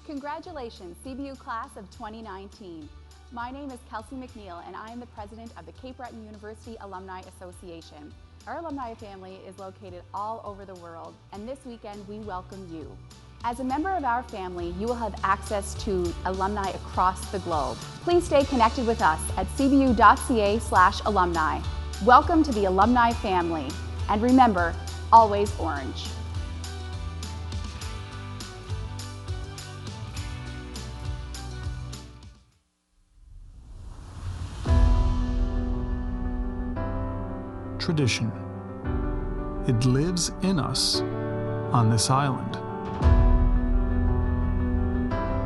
Congratulations, CBU class of 2019. My name is Kelsey McNeil and I am the president of the Cape Breton University Alumni Association. Our alumni family is located all over the world, and this weekend we welcome you. As a member of our family, you will have access to alumni across the globe. Please stay connected with us at cbu.ca/alumni. Welcome to the alumni family, and remember, always orange. Tradition. It lives in us on this island.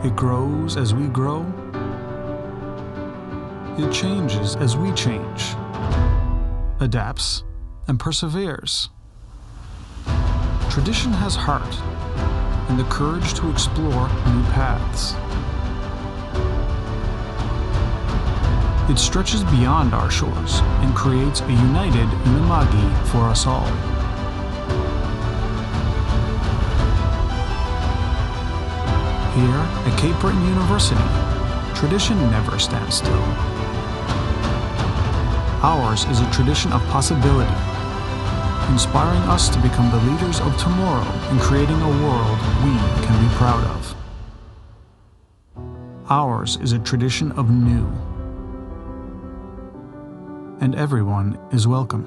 It grows as we grow. It changes as we change, adapts and perseveres. Tradition has heart and the courage to explore new paths. It stretches beyond our shores and creates a united Inamagi for us all. Here at Cape Breton University, tradition never stands still. Ours is a tradition of possibility, inspiring us to become the leaders of tomorrow and creating a world we can be proud of. Ours is a tradition of new, and everyone is welcome.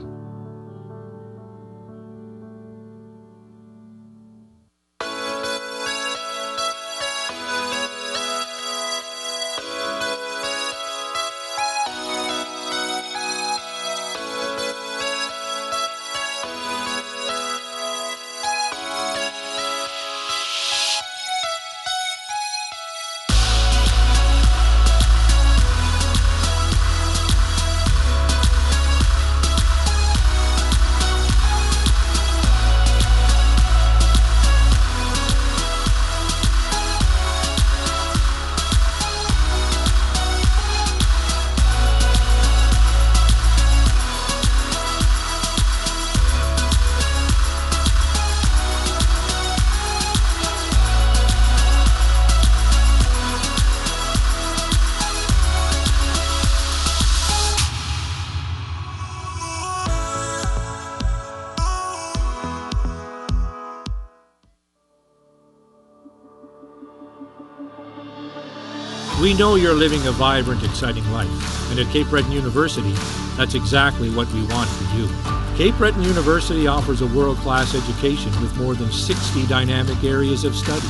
We know you're living a vibrant, exciting life, and at Cape Breton University, that's exactly what we want for you. Cape Breton University offers a world-class education with more than 60 dynamic areas of study.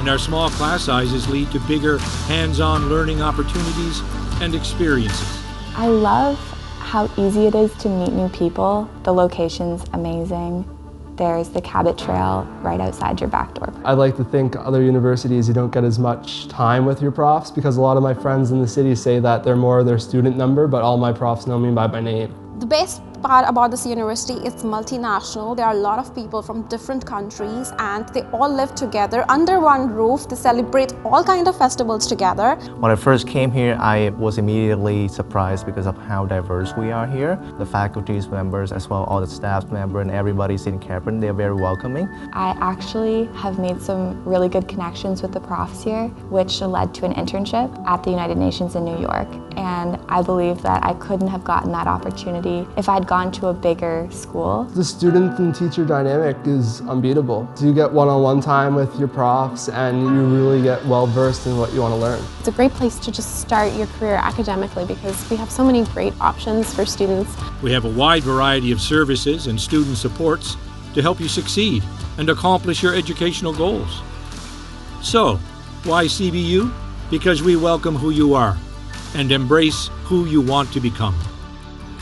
And our small class sizes lead to bigger, hands-on learning opportunities and experiences. I love how easy it is to meet new people. The location's amazing. There's the Cabot Trail right outside your back door. I'd like to think other universities you don't get as much time with your profs, because a lot of my friends in the city say that they're more their student number, but all my profs know me by my name. The best part about this university, it's multinational. There are a lot of people from different countries and they all live together under one roof. They celebrate all kinds of festivals together. When I first came here, I was immediately surprised because of how diverse we are here. The faculty's members, as well all the staff members and everybody's in Cape Breton, they're very welcoming. I actually have made some really good connections with the profs here, which led to an internship at the United Nations in New York. And I believe that I couldn't have gotten that opportunity if I'd gone to a bigger school. The student and teacher dynamic is unbeatable. So you get one-on-one time with your profs and you really get well versed in what you want to learn. It's a great place to just start your career academically because we have so many great options for students. We have a wide variety of services and student supports to help you succeed and accomplish your educational goals. So, why CBU? Because we welcome who you are and embrace who you want to become.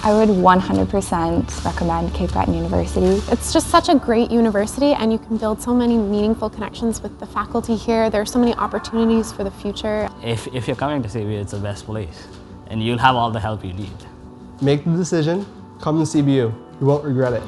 I would 100% recommend Cape Breton University. It's just such a great university and you can build so many meaningful connections with the faculty here. There are so many opportunities for the future. If you're coming to CBU, it's the best place and you'll have all the help you need. Make the decision, come to CBU. You won't regret it.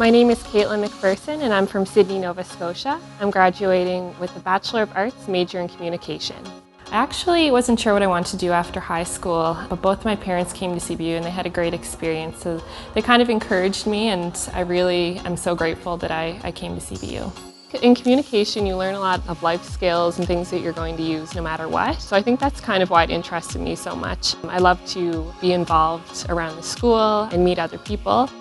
My name is Caitlin McPherson and I'm from Sydney, Nova Scotia. I'm graduating with a Bachelor of Arts major in Communication. I actually wasn't sure what I wanted to do after high school, but both my parents came to CBU and they had a great experience, so they kind of encouraged me, and I really am so grateful that I came to CBU. In communication, you learn a lot of life skills and things that you're going to use no matter what. So I think that's kind of why it interested me so much. I love to be involved around the school and meet other people.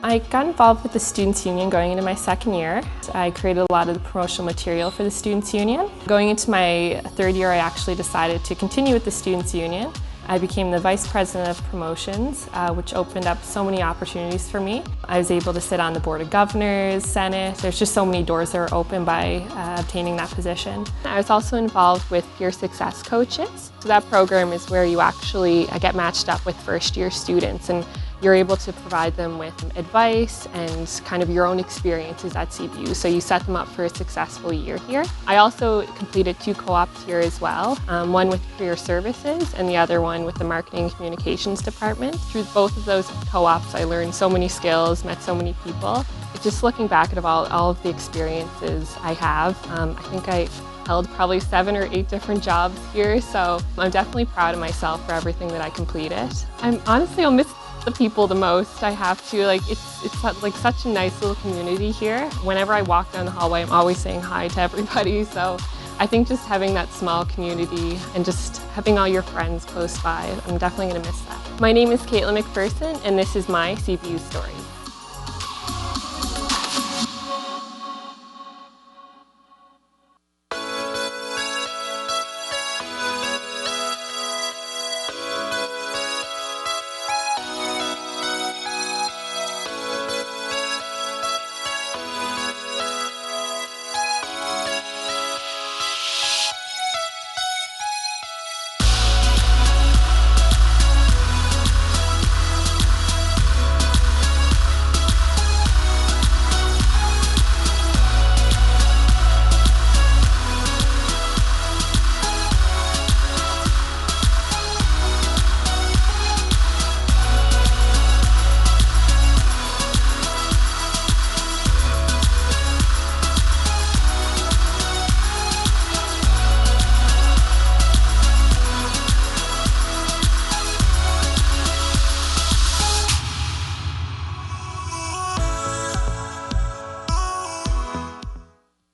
I got involved with the Students' Union going into my second year. I created a lot of the promotional material for the Students' Union. Going into my third year, I actually decided to continue with the Students' Union. I became the Vice President of Promotions, which opened up so many opportunities for me. I was able to sit on the Board of Governors, Senate. There's just so many doors that were opened by obtaining that position. I was also involved with Peer Success Coaches. So that program is where you actually get matched up with first-year students, and you're able to provide them with advice and kind of your own experiences at CBU, so you set them up for a successful year here. I also completed 2 co-ops here as well, one with Career Services and the other one with the Marketing and Communications Department. Through both of those co-ops, I learned so many skills, met so many people. Just looking back at all of the experiences I have, I think I held probably 7 or 8 different jobs here, so I'm definitely proud of myself for everything that I completed. I'll miss the people the most. I have to. It's like such a nice little community here. Whenever I walk down the hallway, I'm always saying hi to everybody, so I think just having that small community and just having all your friends close by, I'm definitely going to miss that. My name is Caitlin McPherson and this is my CBU story.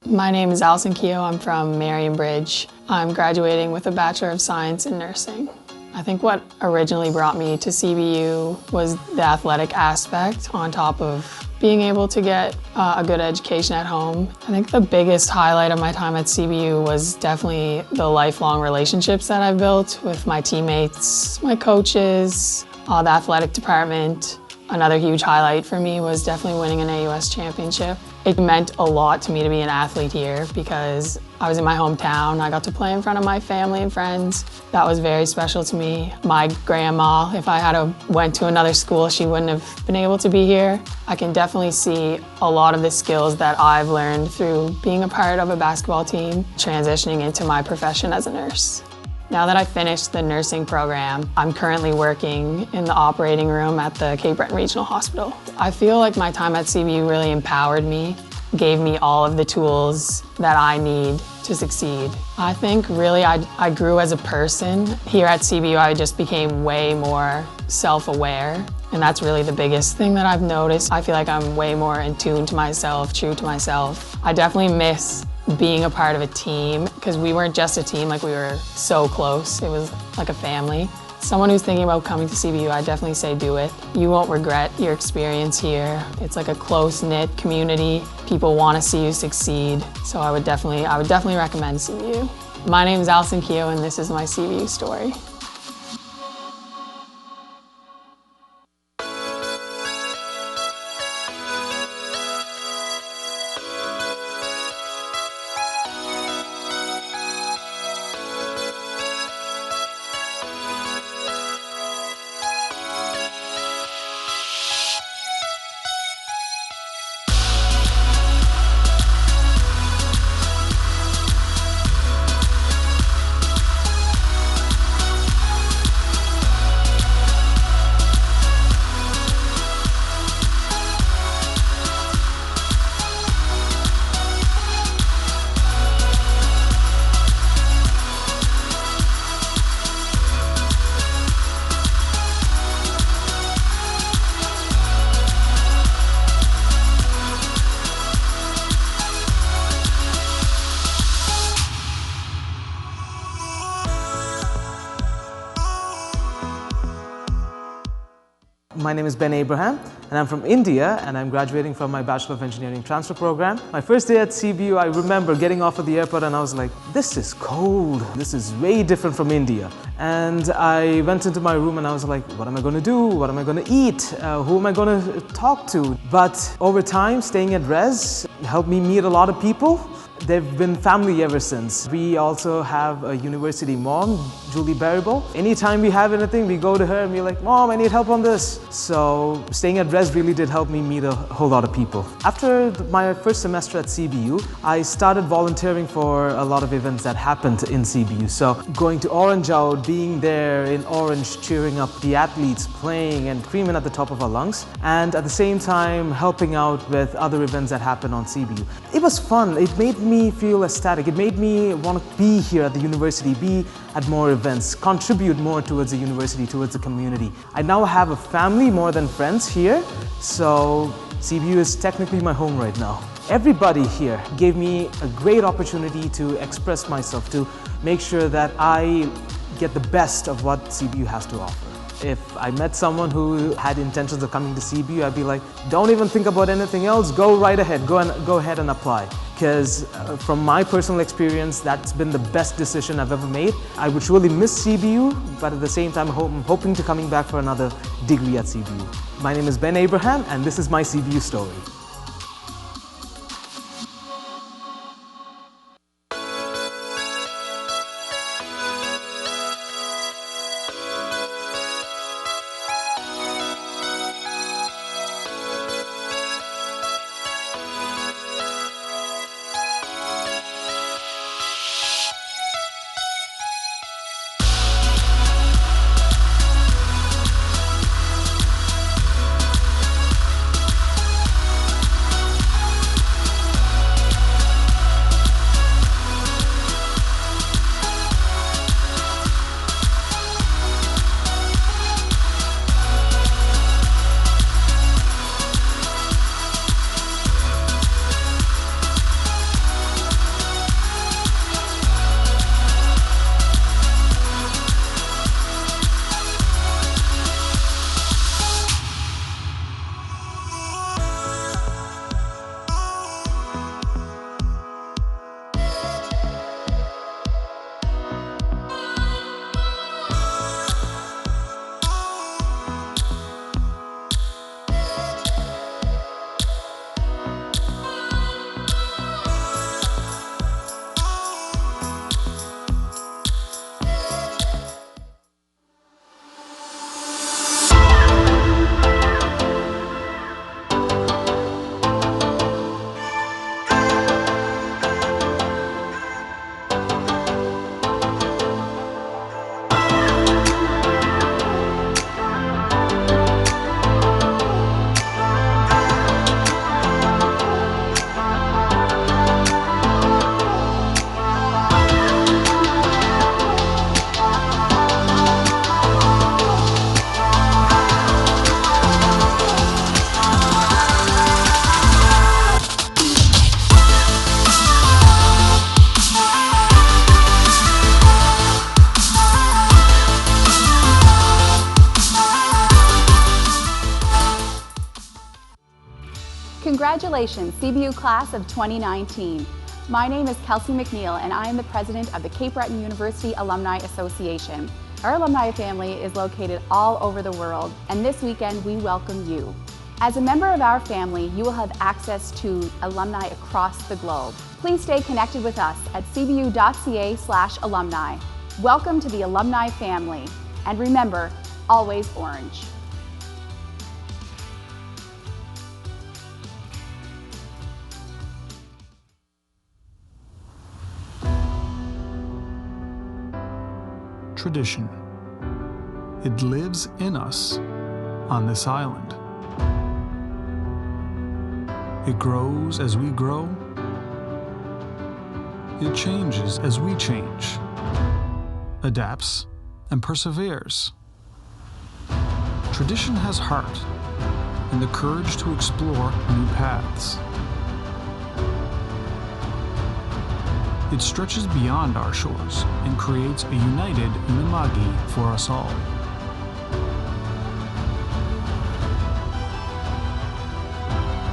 My name is Allison Keogh. I'm from Marion Bridge. I'm graduating with a Bachelor of Science in Nursing. I think what originally brought me to CBU was the athletic aspect on top of being able to get a good education at home. I think the biggest highlight of my time at CBU was definitely the lifelong relationships that I've built with my teammates, my coaches, the athletic department. Another huge highlight for me was definitely winning an AUS championship. It meant a lot to me to be an athlete here because I was in my hometown. I got to play in front of my family and friends. That was very special to me. My grandma, if I had went to another school, she wouldn't have been able to be here. I can definitely see a lot of the skills that I've learned through being a part of a basketball team, transitioning into my profession as a nurse. Now that I finished the nursing program, I'm currently working in the operating room at the Cape Breton Regional Hospital. I feel like my time at CBU really empowered me, gave me all of the tools that I need to succeed. I think really I grew as a person. Here at CBU, I just became way more self-aware, and that's really the biggest thing that I've noticed. I feel like I'm way more in tune to myself, true to myself. I definitely miss being a part of a team, because we weren't just a team, like we were so close. It was like a family. Someone who's thinking about coming to CBU, I definitely say do it. You won't regret your experience here. It's like a close-knit community. People want to see you succeed, so I would definitely recommend CBU. My name is Allison Keogh and this is my CBU story. My name is Ben Abraham, and I'm from India, and I'm graduating from my Bachelor of Engineering transfer program. My first day at CBU, I remember getting off at the airport and I was like, this is cold. This is way different from India. And I went into my room and I was like, what am I going to do? What am I going to eat? Who am I going to talk to? But over time, staying at Res helped me meet a lot of people. They've been family ever since. We also have a university mom, Julie Barrable. Anytime we have anything, we go to her and we're like, Mom, I need help on this. So staying at Res really did help me meet a whole lot of people. After my first semester at CBU, I started volunteering for a lot of events that happened in CBU. So going to Orange Out, being there in Orange, cheering up the athletes, playing and screaming at the top of our lungs. And at the same time, helping out with other events that happen on CBU. It was fun. It made me feel ecstatic. It made me want to be here at the university, be at more events, contribute more towards the university, towards the community. I now have a family more than friends here, so CBU is technically my home right now. Everybody here gave me a great opportunity to express myself, to make sure that I get the best of what CBU has to offer. If I met someone who had intentions of coming to CBU, I'd be like, don't even think about anything else, go right ahead, go ahead and apply. Because from my personal experience, that's been the best decision I've ever made. I would surely miss CBU, but at the same time, I'm hoping to coming back for another degree at CBU. My name is Ben Abraham, and this is my CBU story. Congratulations, CBU Class of 2019. My name is Kelsey McNeil, and I am the president of the Cape Breton University Alumni Association. Our alumni family is located all over the world, and this weekend we welcome you. As a member of our family, you will have access to alumni across the globe. Please stay connected with us at cbu.ca/alumni. Welcome to the alumni family, and remember, always orange. Tradition. It lives in us on this island. It grows as we grow. It changes as we change, adapts, and perseveres. Tradition has heart and the courage to explore new paths. It stretches beyond our shores and creates a united Imamagi for us all.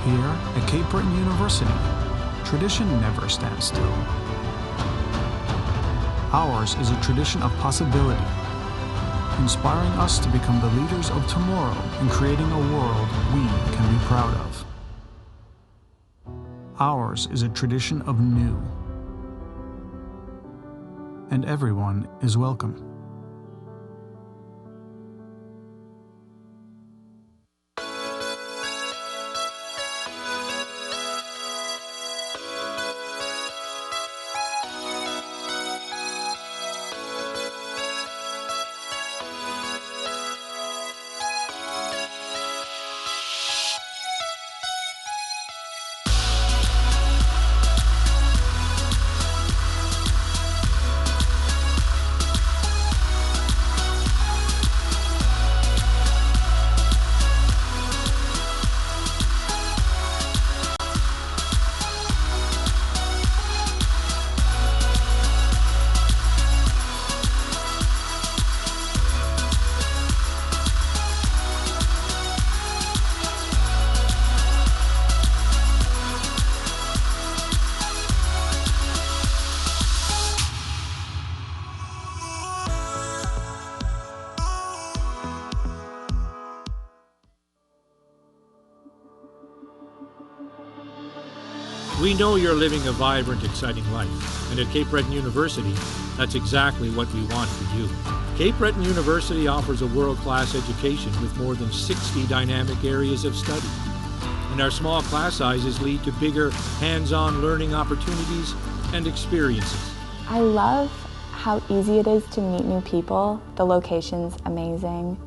Here at Cape Breton University, tradition never stands still. Ours is a tradition of possibility, inspiring us to become the leaders of tomorrow and creating a world we can be proud of. Ours is a tradition of new, and everyone is welcome. We know you're living a vibrant, exciting life, and at Cape Breton University, that's exactly what we want for you. Cape Breton University offers a world-class education with more than 60 dynamic areas of study. And our small class sizes lead to bigger, hands-on learning opportunities and experiences. I love how easy it is to meet new people. The location's amazing.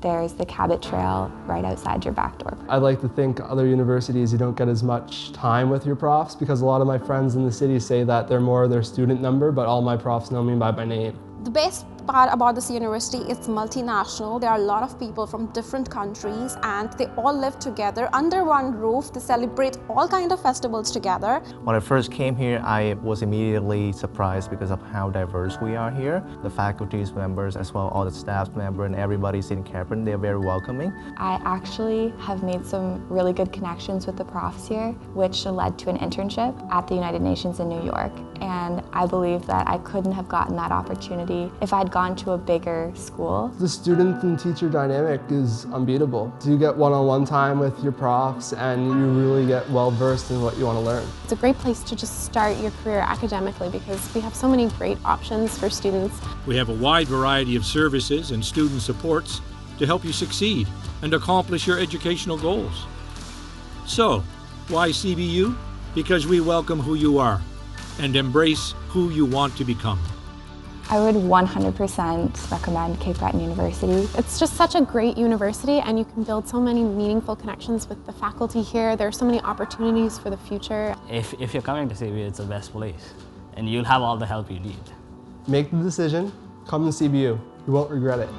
There's the Cabot Trail right outside your back door. I'd like to think other universities you don't get as much time with your profs because a lot of my friends in the city say that they're more their student number, but all my profs know me by my name. The best part about this university is multinational. There are a lot of people from different countries and they all live together under one roof. They celebrate all kinds of festivals together. When I first came here, I was immediately surprised because of how diverse we are here. The faculty's members, as well all the staff members and everybody's in Cape Breton, they're very welcoming. I actually have made some really good connections with the profs here, which led to an internship at the United Nations in New York. And I believe that I couldn't have gotten that opportunity if I'd gone to a bigger school. The student and teacher dynamic is unbeatable. You get one-on-one time with your profs and you really get well-versed in what you want to learn. It's a great place to just start your career academically because we have so many great options for students. We have a wide variety of services and student supports to help you succeed and accomplish your educational goals. So, why CBU? Because we welcome who you are and embrace who you want to become. I would 100% recommend Cape Breton University. It's just such a great university and you can build so many meaningful connections with the faculty here. There are so many opportunities for the future. If you're coming to CBU, it's the best place and you'll have all the help you need. Make the decision, come to CBU. You won't regret it.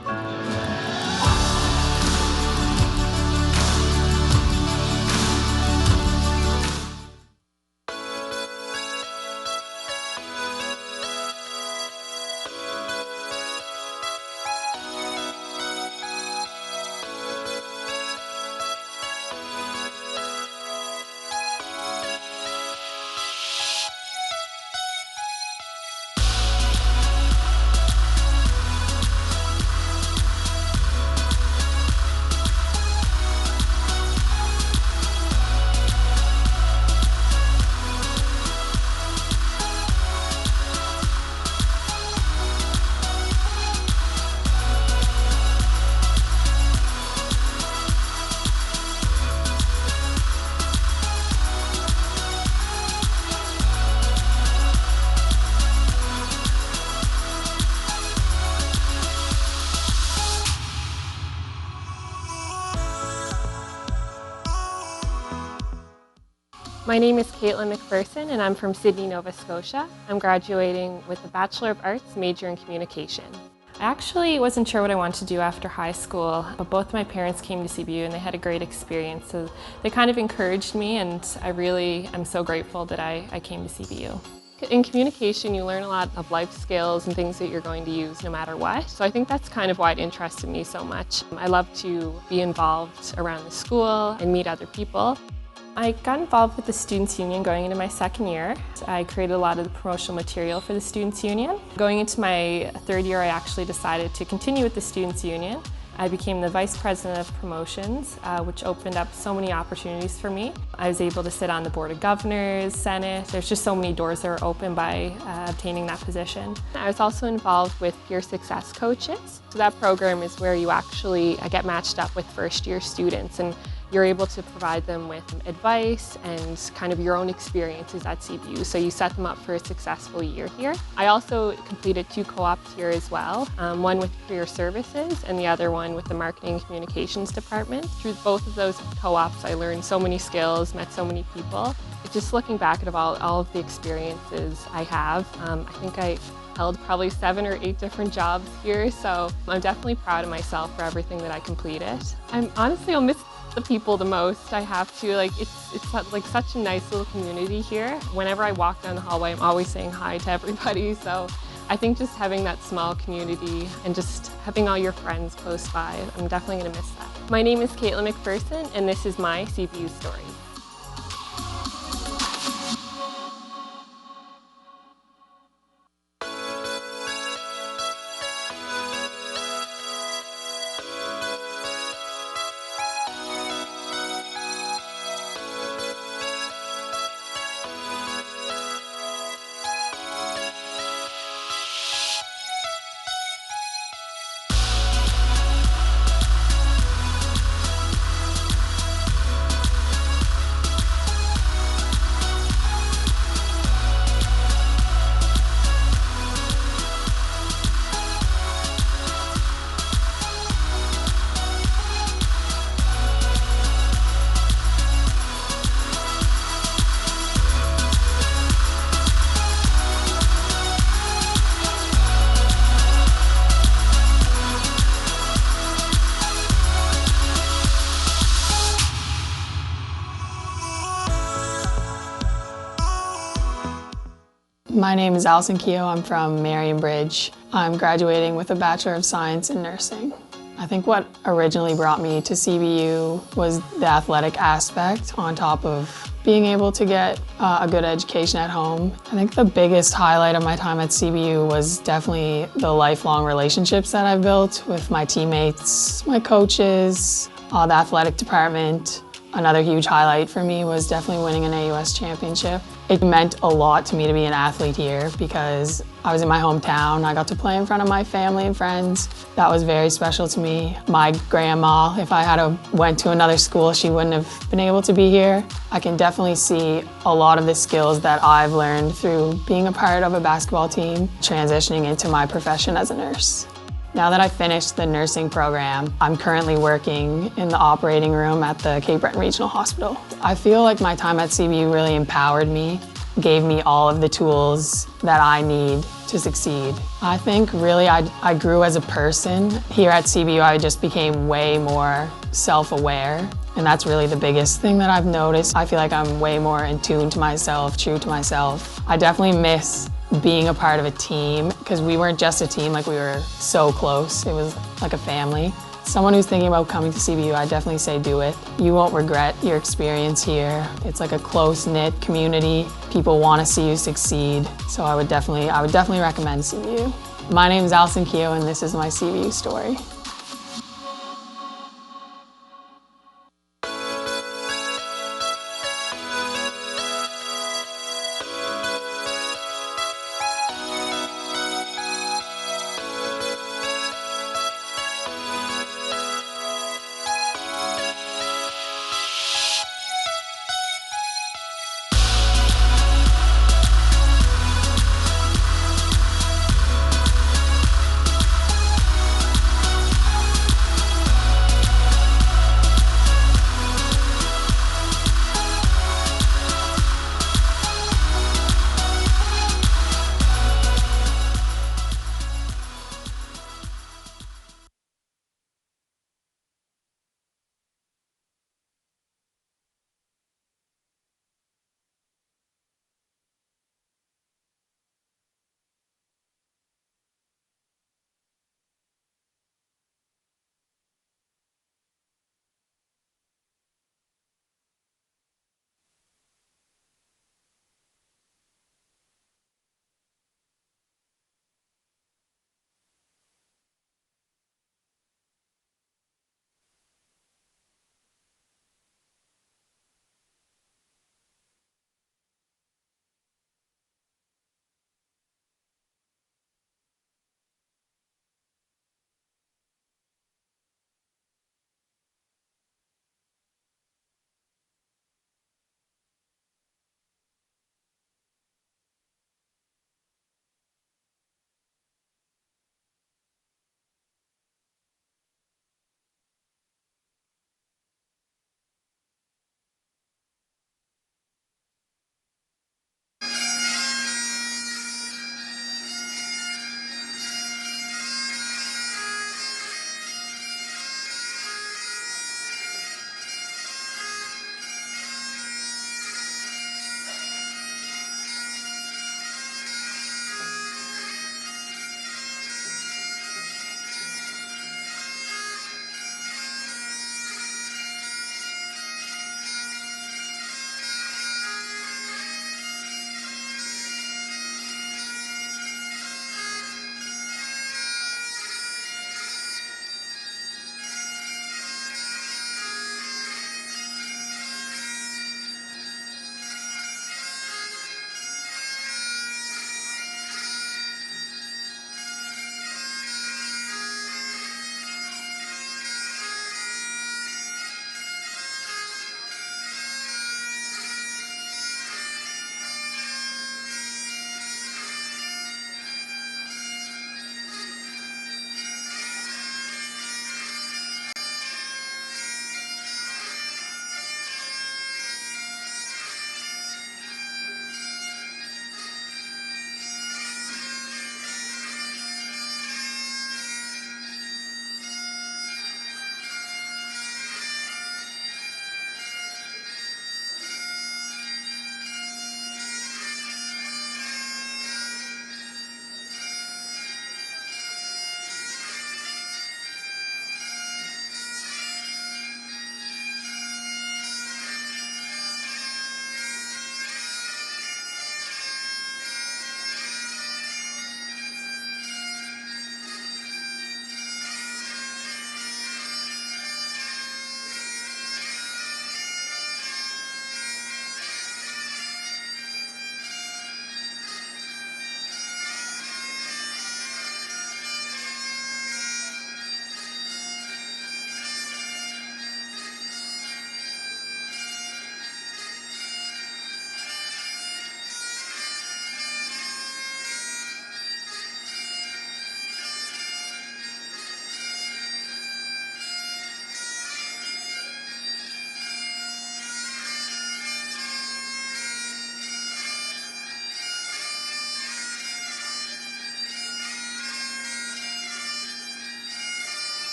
My name is Caitlin McPherson and I'm from Sydney, Nova Scotia. I'm graduating with a Bachelor of Arts major in Communication. I actually wasn't sure what I wanted to do after high school, but both my parents came to CBU and they had a great experience. So they kind of encouraged me and I really am so grateful that I came to CBU. In communication, you learn a lot of life skills and things that you're going to use no matter what. So I think that's kind of why it interested me so much. I love to be involved around the school and meet other people. I got involved with the Students' Union going into my second year. I created a lot of the promotional material for the Students' Union. Going into my third year, I actually decided to continue with the Students' Union. I became the Vice President of Promotions, which opened up so many opportunities for me. I was able to sit on the Board of Governors, Senate. There's just so many doors that are open by obtaining that position. I was also involved with Peer Success Coaches. So that program is where you actually get matched up with first-year students, and you're able to provide them with advice and kind of your own experiences at CBU, so you set them up for a successful year here. I also completed 2 co-ops here as well, one with Career Services and the other one with the Marketing and Communications Department. Through both of those co-ops, I learned so many skills, met so many people. Just looking back at all of the experiences I have, I think I held probably 7 or 8 different jobs here, so I'm definitely proud of myself for everything that I completed. I'll miss the people the most. I have to. It's like such a nice little community here. Whenever I walk down the hallway, I'm always saying hi to everybody, so I think just having that small community and just having all your friends close by, I'm definitely going to miss that. My name is Caitlin McPherson, and this is my CBU story. My name is Allison Keogh. I'm from Marion Bridge. I'm graduating with a Bachelor of Science in Nursing. I think what originally brought me to CBU was the athletic aspect on top of being able to get a good education at home. I think the biggest highlight of my time at CBU was definitely the lifelong relationships that I've built with my teammates, my coaches, the athletic department. Another huge highlight for me was definitely winning an AUS championship. It meant a lot to me to be an athlete here because I was in my hometown. I got to play in front of my family and friends. That was very special to me. My grandma, if I went to another school, she wouldn't have been able to be here. I can definitely see a lot of the skills that I've learned through being a part of a basketball team, transitioning into my profession as a nurse. Now that I've finished the nursing program, I'm currently working in the operating room at the Cape Breton Regional Hospital. I feel like my time at CBU really empowered me, gave me all of the tools that I need to succeed. I think really I grew as a person. Here at CBU, I just became way more self-aware, and that's really the biggest thing that I've noticed. I feel like I'm way more in tune to myself, true to myself. I definitely miss being a part of a team, because we weren't just a team, like we were so close. It was like a family. Someone who's thinking about coming to CBU, I definitely say do it. You won't regret your experience here. It's like a close-knit community. People want to see you succeed, so I would definitely recommend CBU. My name is Allison Keogh, and this is my CBU story.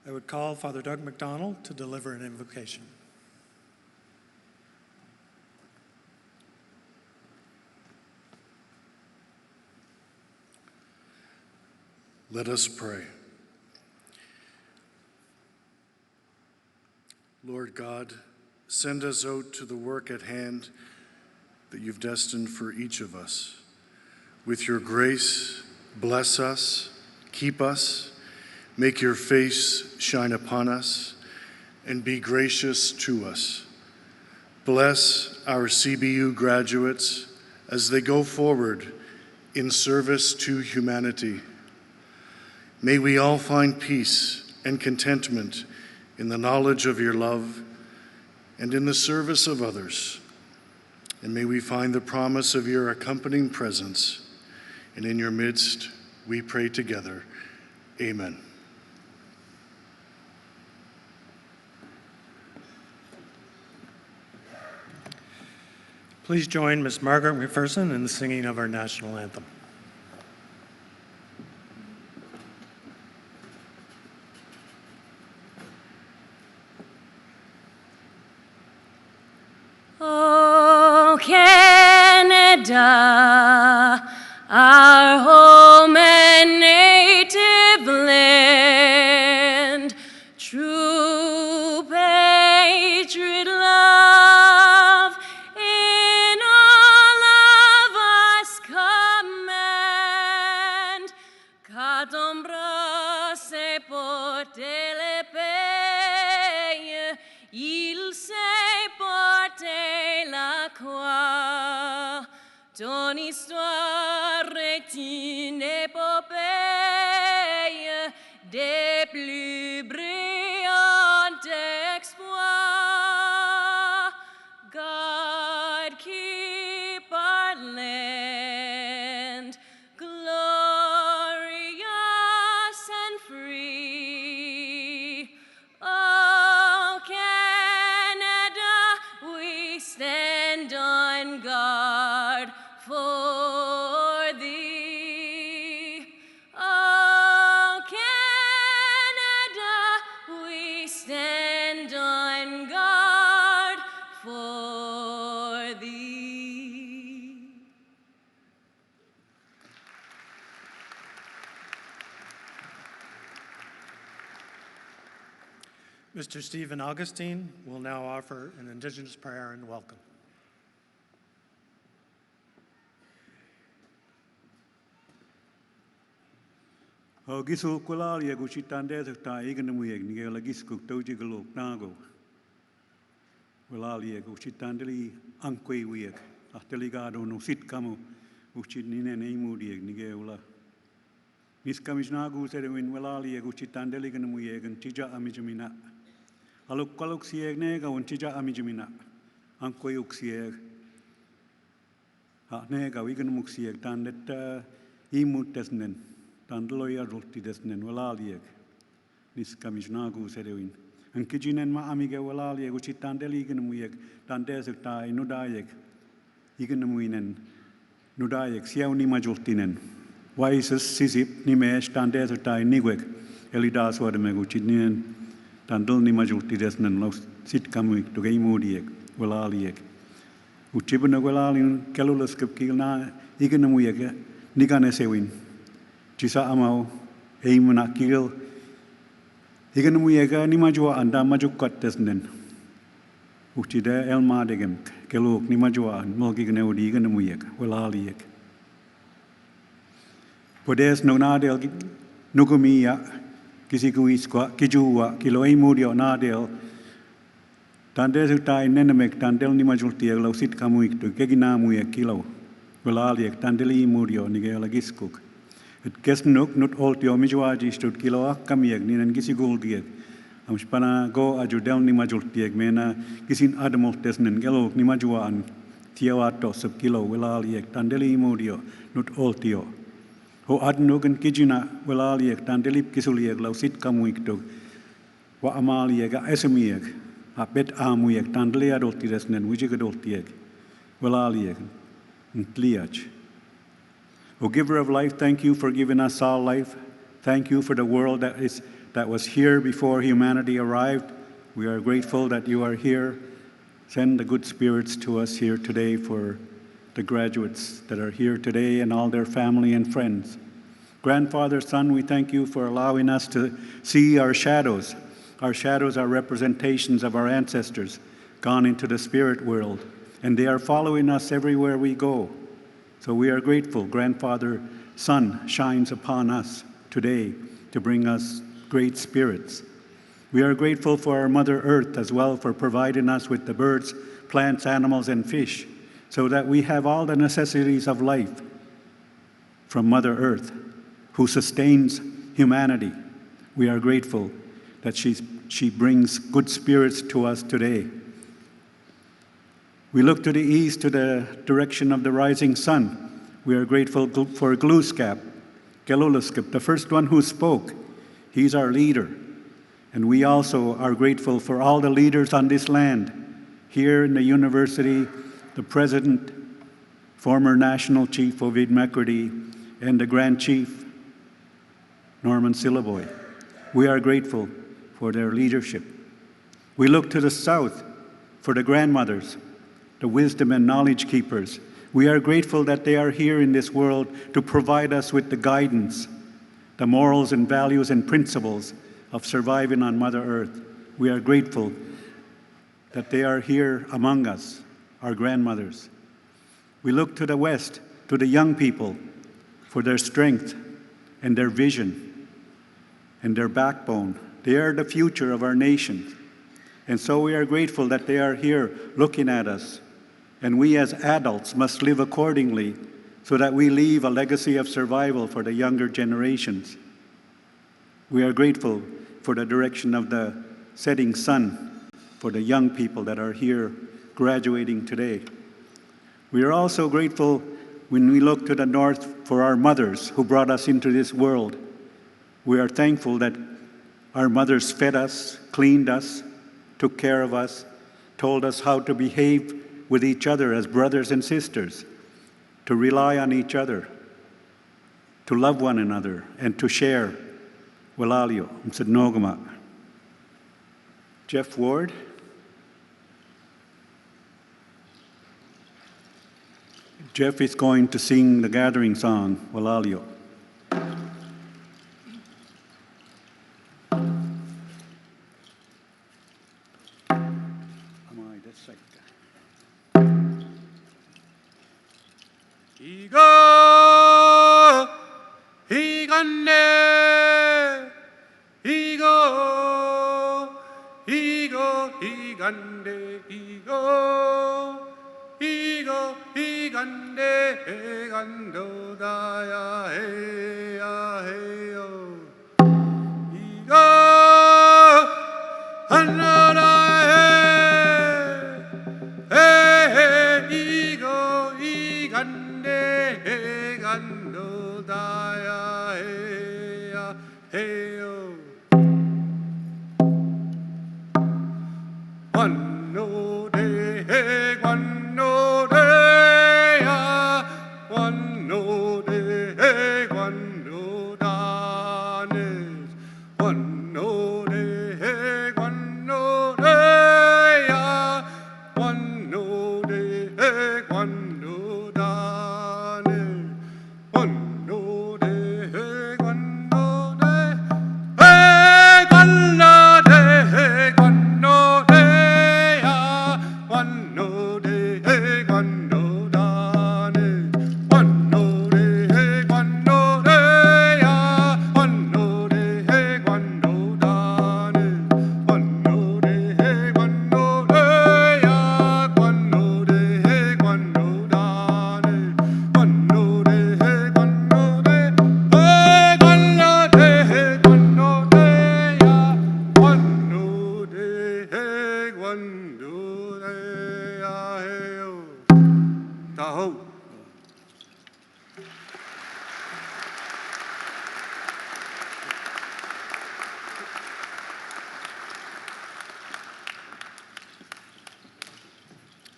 I would call Father Doug McDonald to deliver an invocation. Let us pray. Lord God, send us out to the work at hand that you've destined for each of us. With your grace, bless us, keep us, make your face shine upon us, and be gracious to us. Bless our CBU graduates as they go forward in service to humanity. May we all find peace and contentment in the knowledge of your love and in the service of others. And may we find the promise of your accompanying presence. And in your midst, we pray together. Amen. Please join Ms. Margaret McPherson in the singing of our national anthem. Oh, Canada, our home and native land, true patriot love in all of us command. Kad ombra se porte le paye, il se porte la croix. Ton histoire est une épopée des plus brillants exploits. God keep our land glorious and free. Oh, Canada, we stand on guard for thee. Oh, Canada, we stand on guard for thee. Mr. Stephen Augustine will now offer an Indigenous prayer and welcome. Gisul kulal ya guchitande ta igen mu yeg nige la gisku toji galok nago. Kulal ya guchitandeli ankwe wiek. Ahteligado no sit kamu uchinine neimu dieg nige ula. Nis kamisnagu serewin kulal ya guchitandeli gen mu yegen tija amijmina. Aluk kaluk sieg nega un tija amijmina. Ankwe uksieg. Ha nega wigen muksieg tandet imut tesnen. Tandloya roti desnen walaliek nis kamisnagu serewin ankijinen ma amige walaliek uchitandeli igen muyek tandesu tai nudayek igen muinen nudayek siauni majultinen waises sisip nimesh tandesu tai nigwek elidas wademeg uchitinen tandol ni majulti desnen los sit kamuik to geimudiek walaliek uchibna walalin kelulus kepkilna igen muyek nigane sewin Cisa amau eimuna kil igen muyega ni majua anda majukat tesnen uchide elma degem keluk ni majua mogi gneudi igen muyega walaliek podes no nadel nugumia kisikuis kwa kijua kilo eimudio nadel tandesu tai nenemek tandel ni majulti lo sit kamuik to gegina muyek kilo walaliek tandeli mudio nigela giskuk Et kesnuk nut oltio mijuaji stut kiloa kamieg ninan gisi guldieg. Am spana go ajudel ni majultieg mena gisin admol tesnen gelok ni majuan tiawato sub kilo wilalieg tandeli mudio nut oltio. Ho adnugen kijina wilalieg tandelip kisulieg lau sit kamuikto wa amalieg a esemieg a bet amuieg tandeli adolti tesnen wijigadoltieg wilalieg ntliaj. O giver of life, thank you for giving us all life. Thank you for the world that is that was here before humanity arrived. We are grateful that you are here. Send the good spirits to us here today for the graduates that are here today and all their family and friends. Grandfather, Son, we thank you for allowing us to see our shadows. Our shadows are representations of our ancestors gone into the spirit world, and they are following us everywhere we go. So we are grateful. Grandfather, Son shines upon us today to bring us great spirits. We are grateful for our Mother Earth as well for providing us with the birds, plants, animals, and fish so that we have all the necessities of life from Mother Earth, who sustains humanity. We are grateful that she brings good spirits to us today. We look to the east, to the direction of the rising sun. We are grateful for Glooskap, Geluluskap, the first one who spoke. He's our leader. And we also are grateful for all the leaders on this land. Here in the university, the president, former national chief Ovid McCurdy, and the grand chief, Norman Silaboy. We are grateful for their leadership. We look to the south for the grandmothers, the wisdom and knowledge keepers. We are grateful that they are here in this world to provide us with the guidance, the morals and values and principles of surviving on Mother Earth. We are grateful that they are here among us, our grandmothers. We look to the west, to the young people, for their strength and their vision and their backbone. They are the future of our nation. And so we are grateful that they are here looking at us. And we as adults must live accordingly so that we leave a legacy of survival for the younger generations. We are grateful for the direction of the setting sun for the young people that are here graduating today. We are also grateful when we look to the north for our mothers who brought us into this world. We are thankful that our mothers fed us, cleaned us, took care of us, told us how to behave with each other as brothers and sisters, to rely on each other, to love one another, and to share. Walalio, Msadnogama. Jeff Ward. Jeff is going to sing the gathering song, Walalio.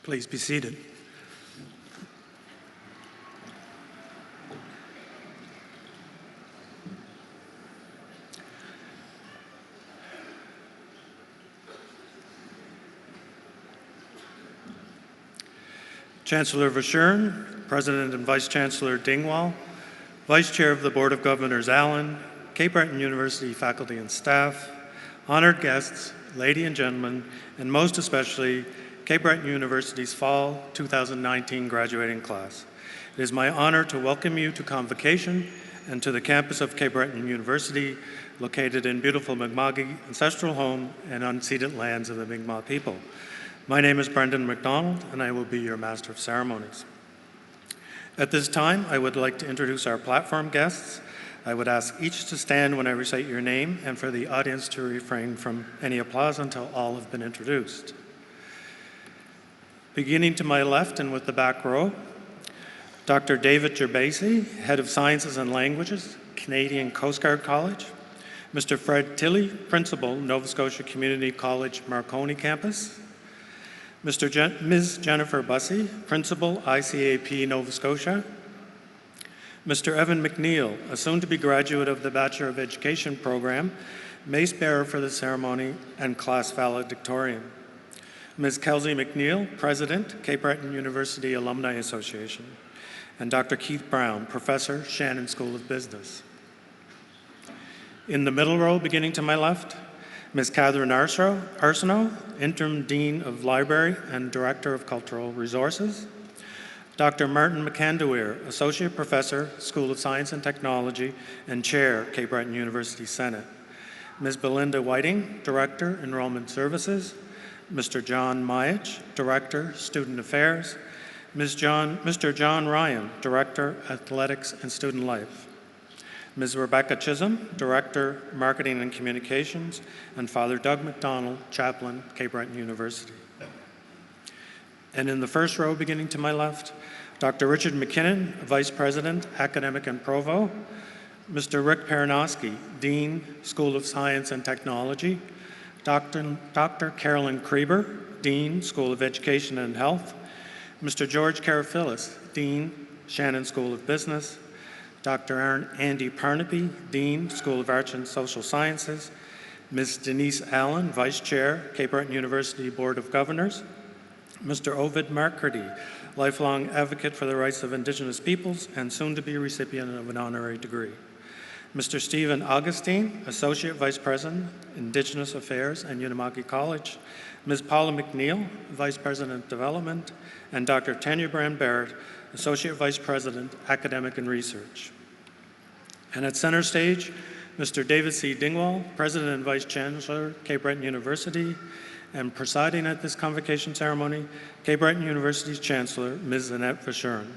Please be seated. Chancellor Verschuren, President and Vice Chancellor Dingwall, Vice Chair of the Board of Governors Allen, Cape Breton University faculty and staff, honored guests, ladies and gentlemen, and most especially Cape Breton University's Fall 2019 graduating class. It is my honor to welcome you to Convocation and to the campus of Cape Breton University, located in beautiful Mi'kma'ki ancestral home and unceded lands of the Mi'kmaq people. My name is Brendan McDonald, and I will be your Master of Ceremonies. At this time, I would like to introduce our platform guests. I would ask each to stand when I recite your name and for the audience to refrain from any applause until all have been introduced. Beginning to my left and with the back row, Dr. David Gerbasi, Head of Sciences and Languages, Canadian Coast Guard College. Mr. Fred Tilley, Principal, Nova Scotia Community College, Marconi Campus. Ms. Jennifer Bussey, Principal, ICAP, Nova Scotia. Mr. Evan McNeil, a soon-to-be graduate of the Bachelor of Education program, mace bearer for the ceremony and class valedictorian. Ms. Kelsey McNeil, President, Cape Breton University Alumni Association. And Dr. Keith Brown, Professor, Shannon School of Business. In the middle row, beginning to my left, Ms. Catherine Arsenault, Interim Dean of Library and Director of Cultural Resources. Dr. Martin McAndewir, Associate Professor, School of Science and Technology, and Chair, Cape Breton University Senate. Ms. Belinda Whiting, Director, Enrollment Services. Mr. John Myich, Director, Student Affairs. Mr. John Ryan, Director, Athletics and Student Life. Ms. Rebecca Chisholm, Director, Marketing and Communications, and Father Doug McDonald, Chaplain, Cape Breton University. And in the first row, beginning to my left, Dr. Richard McKinnon, Vice President, Academic and Provo, Mr. Rick Peranowski, Dean, School of Science and Technology, Dr. Carolyn Kreber, Dean, School of Education and Health, Mr. George Karafilis, Dean, Shannon School of Business, Dr. Andy Parnaby, Dean, School of Arts and Social Sciences, Ms. Denise Allen, Vice Chair, Cape Breton University Board of Governors, Mr. Ovid Markrady, lifelong advocate for the rights of Indigenous peoples and soon-to-be recipient of an honorary degree, Mr. Stephen Augustine, Associate Vice President, Indigenous Affairs and Unamaki College, Ms. Paula McNeil, Vice President, Development, and Dr. Tanya Brand-Barrett, Associate Vice President, Academic and Research. And at center stage, Mr. David C. Dingwall, President and Vice Chancellor, Cape Breton University, and presiding at this convocation ceremony, Cape Breton University's Chancellor, Ms. Annette Verschuren.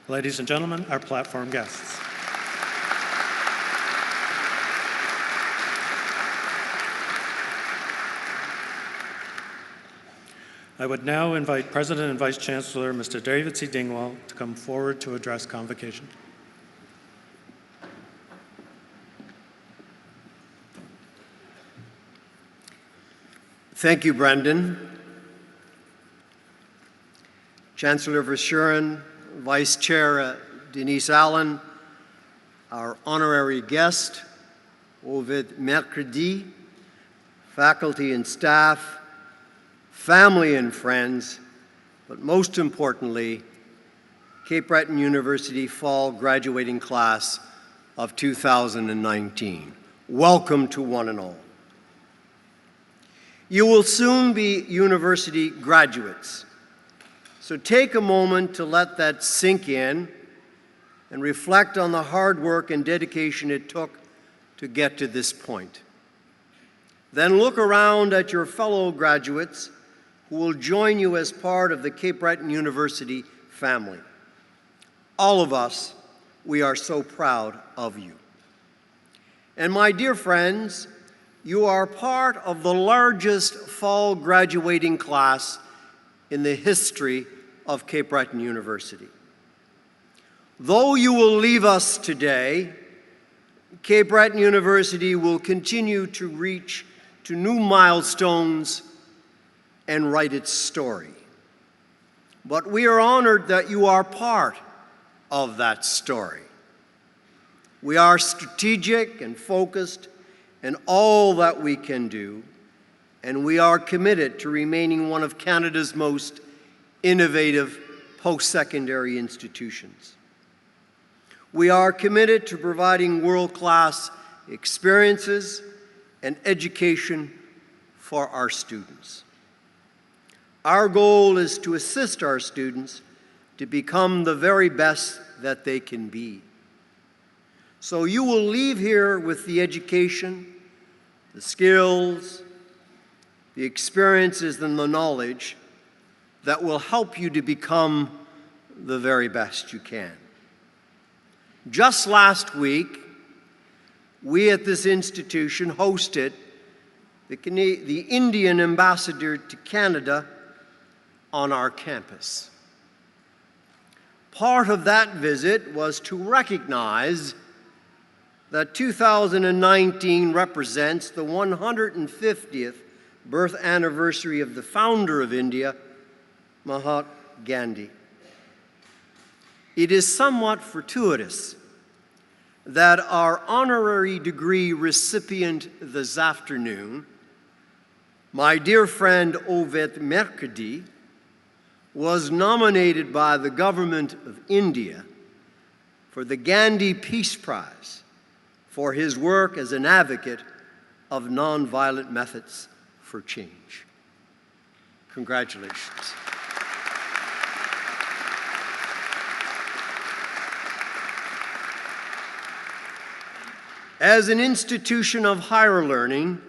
Ladies and gentlemen, our platform guests. I would now invite President and Vice Chancellor, Mr. David C. Dingwall, to come forward to address convocation. Thank you, Brendan. Chancellor Verschuren, Vice Chair Denise Allen, our honorary guest, Ovid Mercredi, faculty and staff, family and friends, but most importantly, Cape Breton University Fall graduating class of 2019. Welcome to one and all. You will soon be university graduates, so take a moment to let that sink in and reflect on the hard work and dedication it took to get to this point. Then look around at your fellow graduates who will join you as part of the Cape Breton University family. All of us, we are so proud of you. And my dear friends, you are part of the largest fall graduating class in the history of Cape Breton University. Though you will leave us today, Cape Breton University will continue to reach to new milestones and write its story. But we are honored that you are part of that story. We are strategic and focused in all that we can do, and we are committed to remaining one of Canada's most innovative post-secondary institutions. We are committed to providing world-class experiences and education for our students. Our goal is to assist our students to become the very best that they can be. So you will leave here with the education, the skills, the experiences, and the knowledge that will help you to become the very best you can. Just last week, we at this institution hosted the Indian ambassador to Canada on our campus. Part of that visit was to recognize that 2019 represents the 150th birth anniversary of the founder of India, Mahatma Gandhi. It is somewhat fortuitous that our honorary degree recipient this afternoon, my dear friend Ovid Mercredi, was nominated by the government of India for the Gandhi Peace Prize for his work as an advocate of nonviolent methods for change. Congratulations. As an institution of higher learning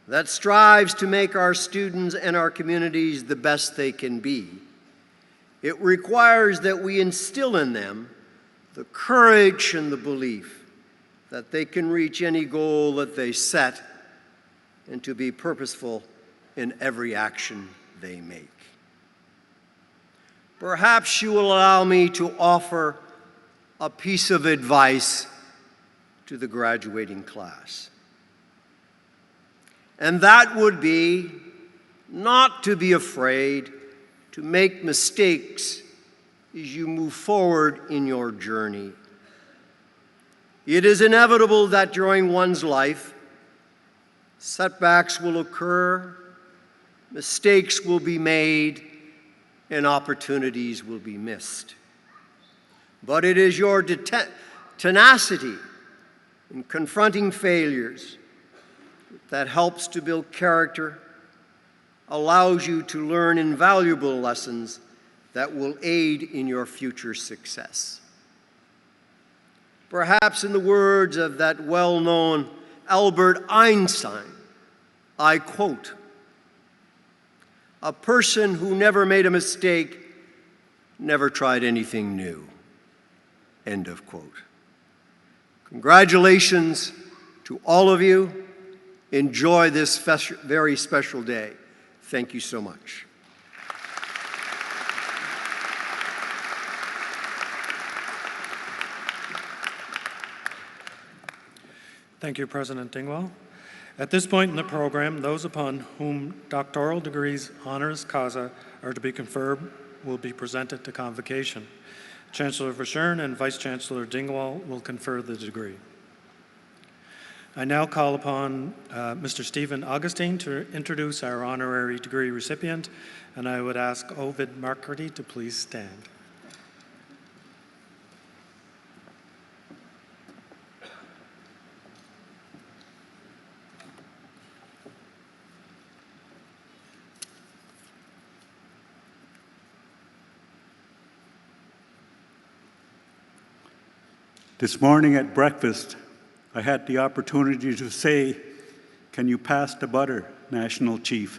that strives to make our students and our communities the best they can be, it requires that we instill in them the courage and the belief that they can reach any goal that they set and to be purposeful in every action they make. Perhaps you will allow me to offer a piece of advice to the graduating class. And that would be not to be afraid to make mistakes as you move forward in your journey. It is inevitable that during one's life, setbacks will occur, mistakes will be made, and opportunities will be missed. But it is your tenacity in confronting failures that helps to build character, allows you to learn invaluable lessons that will aid in your future success. Perhaps in the words of that well-known Albert Einstein, I quote, "A person who never made a mistake never tried anything new." End of quote. Congratulations to all of you. Enjoy this very special day. Thank you so much. Thank you, President Dingwall. At this point in the program, those upon whom doctoral degrees honoris causa are to be conferred will be presented to convocation. Chancellor Verschoorn and Vice Chancellor Dingwall will confer the degree. I now call upon Mr. Stephen Augustine to introduce our honorary degree recipient, and I would ask Ovid Mercredi to please stand. This morning at breakfast, I had the opportunity to say, "Can you pass the butter, National Chief?"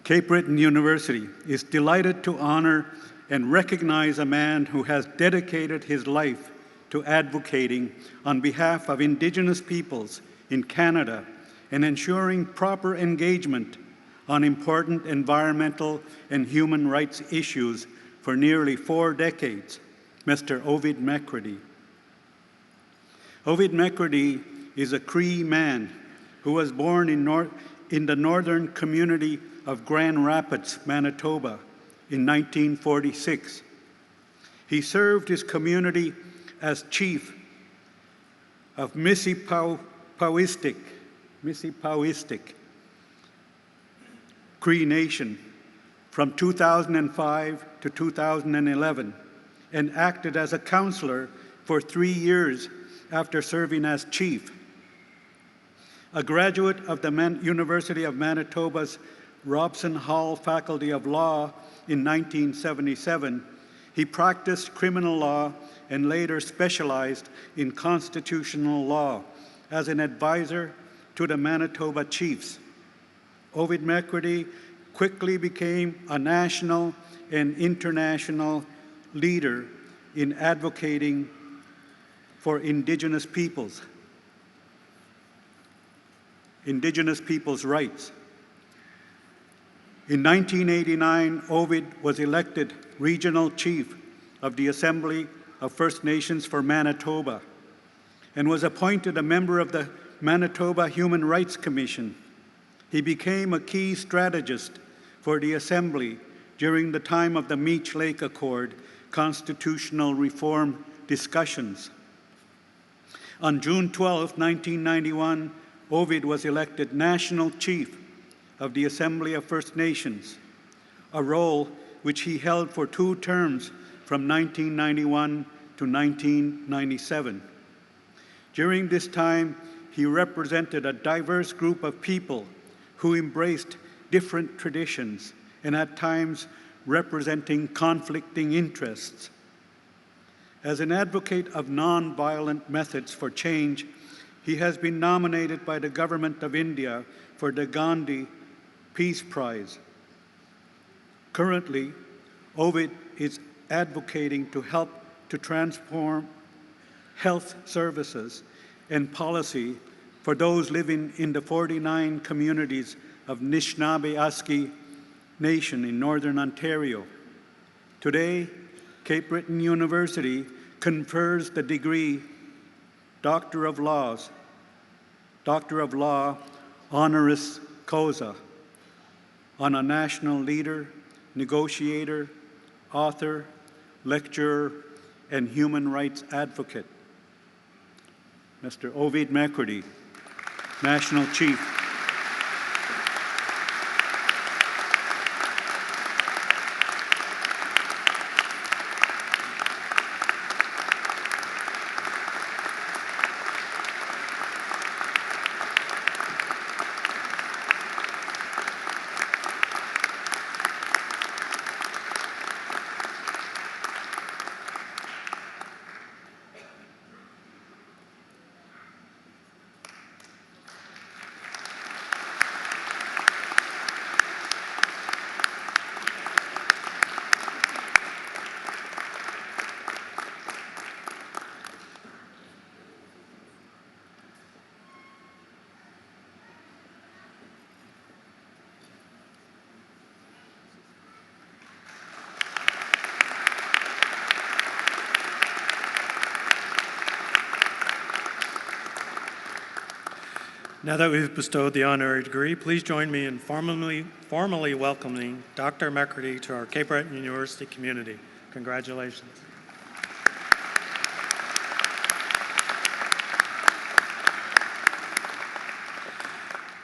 Cape Breton University is delighted to honor and recognize a man who has dedicated his life to advocating on behalf of Indigenous peoples in Canada and ensuring proper engagement on important environmental and human rights issues for nearly 4 decades, Mr. Ovid Mercredi. Ovid Mercredi is a Cree man who was born in the northern community of Grand Rapids, Manitoba in 1946. He served his community as chief of Mississipauistic, Cree Nation from 2005 to 2011 and acted as a counselor for 3 years after serving as chief. A graduate of the University of Manitoba's Robson Hall Faculty of Law in 1977, he practiced criminal law and later specialized in constitutional law as an advisor to the Manitoba Chiefs. Ovid McCurdy quickly became a national and international leader in advocating for Indigenous peoples' rights. In 1989, Ovid was elected regional chief of the Assembly of First Nations for Manitoba and was appointed a member of the Manitoba Human Rights Commission. He became a key strategist for the Assembly during the time of the Meech Lake Accord constitutional reform discussions. On June 12, 1991, Ovid was elected National Chief of the Assembly of First Nations, a role which he held for 2 terms from 1991 to 1997. During this time, he represented a diverse group of people who embraced different traditions and at times representing conflicting interests. As an advocate of nonviolent methods for change, he has been nominated by the Government of India for the Gandhi Peace Prize. Currently, Ovid is advocating to help to transform health services and policy for those living in the 49 communities of Anishinaabe Nation in Northern Ontario. Today, Cape Breton University confers the degree Doctor of Law honoris causa on a national leader, negotiator, author, lecturer, and human rights advocate, Mr. Ovid McCurdy, National Chief. Now that we've bestowed the honorary degree, please join me in formally welcoming Dr. McCurdy to our Cape Breton University community. Congratulations.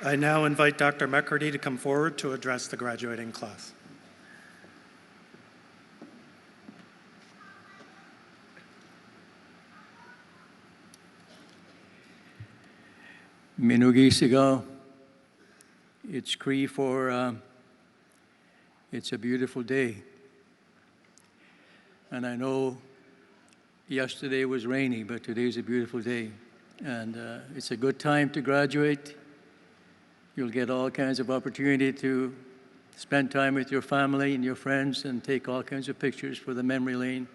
I now invite Dr. McCurdy to come forward to address the graduating class. Minugisiga, it's Cree for it's a beautiful day. And I know yesterday was rainy, but today's a beautiful day. And it's a good time to graduate. You'll get all kinds of opportunity to spend time with your family and your friends and take all kinds of pictures for the memory lane.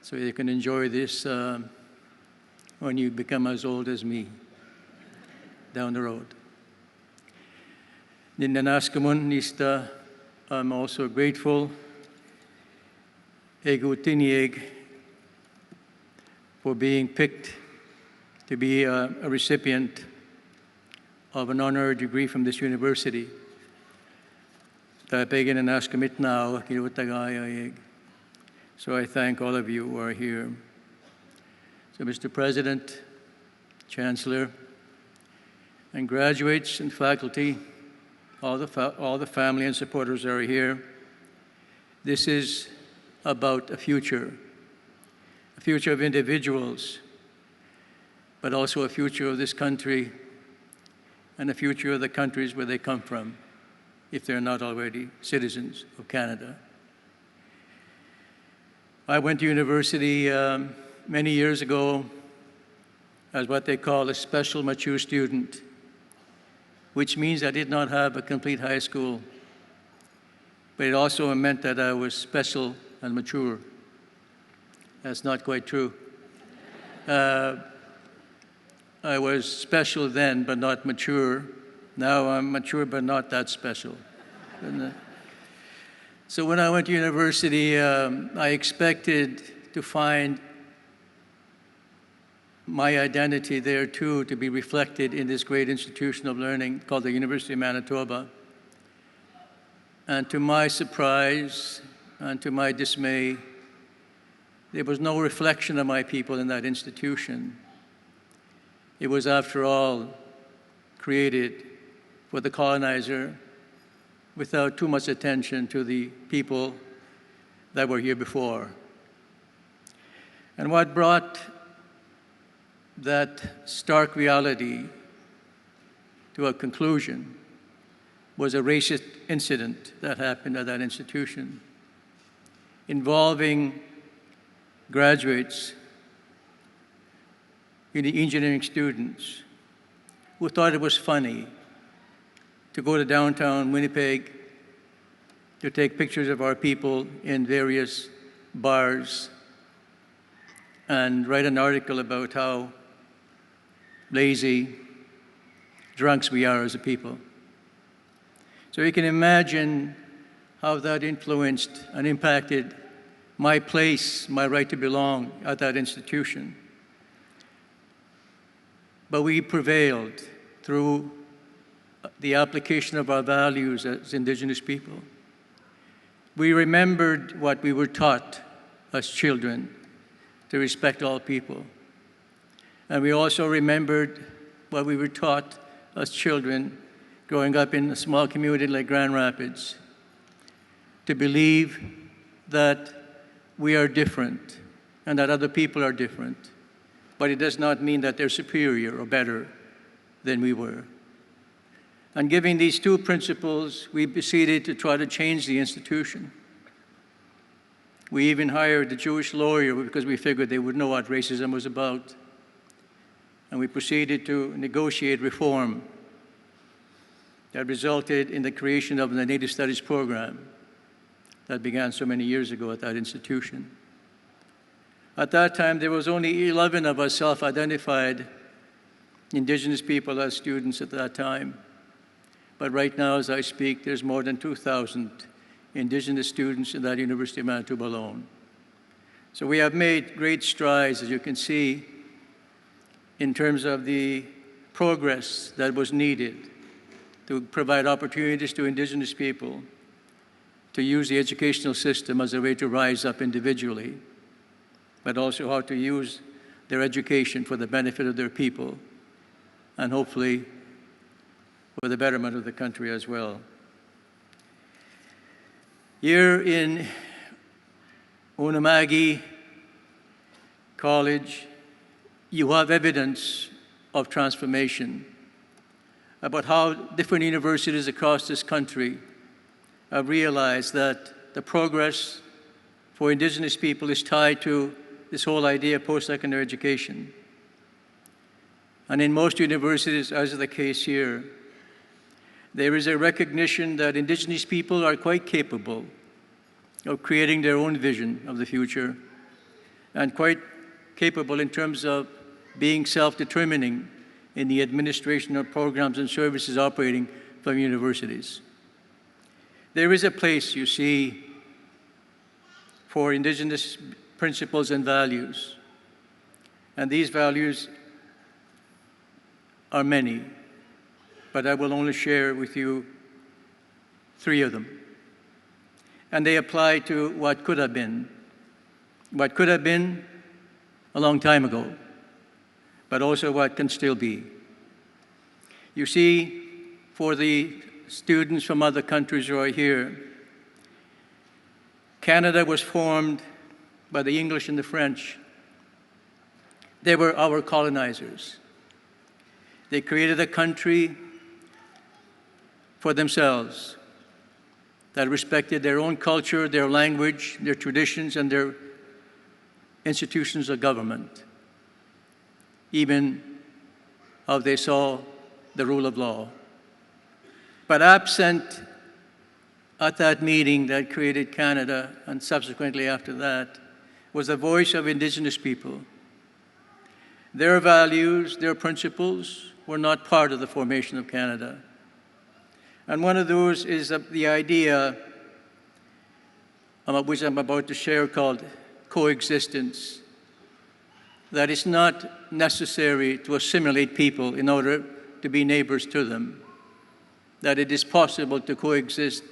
So you can enjoy this when you become as old as me. Down the road. I'm also grateful for being picked to be a recipient of an honorary degree from this university. So I thank all of you who are here. So Mr. President, Chancellor, and graduates and faculty, all the family and supporters are here. This is about a future of individuals, but also a future of this country and a future of the countries where they come from, if they're not already citizens of Canada. I went to university many years ago as what they call a special mature student, which means I did not have a complete high school, but it also meant that I was special and mature. That's not quite true. I was special then, but not mature. Now I'm mature, but not that special. So when I went to university, I expected to find my identity there too, to be reflected in this great institution of learning called the University of Manitoba. And to my surprise and to my dismay, there was no reflection of my people in that institution. It was, after all, created for the colonizer without too much attention to the people that were here before. And what brought that stark reality to a conclusion was a racist incident that happened at that institution involving graduates, engineering students, who thought it was funny to go to downtown Winnipeg to take pictures of our people in various bars and write an article about how lazy drunks we are as a people. So you can imagine how that influenced and impacted my place, my right to belong at that institution. But we prevailed through the application of our values as Indigenous people. We remembered what we were taught as children, to respect all people. And we also remembered what we were taught as children growing up in a small community like Grand Rapids, to believe that we are different and that other people are different, but it does not mean that they're superior or better than we were. And given these two principles, we proceeded to try to change the institution. We even hired a Jewish lawyer because we figured they would know what racism was about. And we proceeded to negotiate reform that resulted in the creation of the Native Studies program that began so many years ago at that institution. At that time, there was only 11 of us self-identified Indigenous people as students at that time. But right now, as I speak, there's more than 2,000 Indigenous students in that University of Manitoba alone. So we have made great strides, as you can see, in terms of the progress that was needed to provide opportunities to Indigenous people to use the educational system as a way to rise up individually, but also how to use their education for the benefit of their people and hopefully for the betterment of the country as well. Here in Unama'ki College, you have evidence of transformation about how different universities across this country have realized that the progress for Indigenous people is tied to this whole idea of post-secondary education. And in most universities, as is the case here, there is a recognition that Indigenous people are quite capable of creating their own vision of the future and quite capable in terms of being self-determining in the administration of programs and services operating from universities. There is a place, you see, for Indigenous principles and values. And these values are many, but I will only share with you 3 of them. And they apply to what could have been. What could have been a long time ago, but also what can still be. You see, for the students from other countries who are here, Canada was formed by the English and the French. They were our colonizers. They created a country for themselves that respected their own culture, their language, their traditions, and their institutions of government, even how they saw the rule of law. But absent at that meeting that created Canada, and subsequently after that, was the voice of Indigenous people. Their values, their principles were not part of the formation of Canada. And one of those is the idea which I'm about to share called coexistence, that it's not necessary to assimilate people in order to be neighbors to them, that it is possible to coexist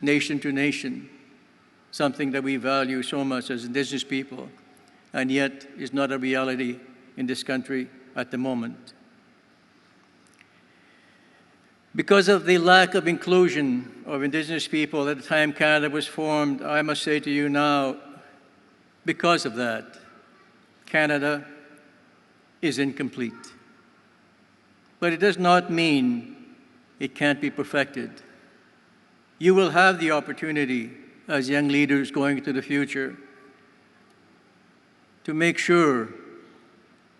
nation to nation, something that we value so much as Indigenous people, and yet is not a reality in this country at the moment. Because of the lack of inclusion of Indigenous people at the time Canada was formed, I must say to you now, because of that, Canada is incomplete. But it does not mean it can't be perfected. You will have the opportunity as young leaders going into the future to make sure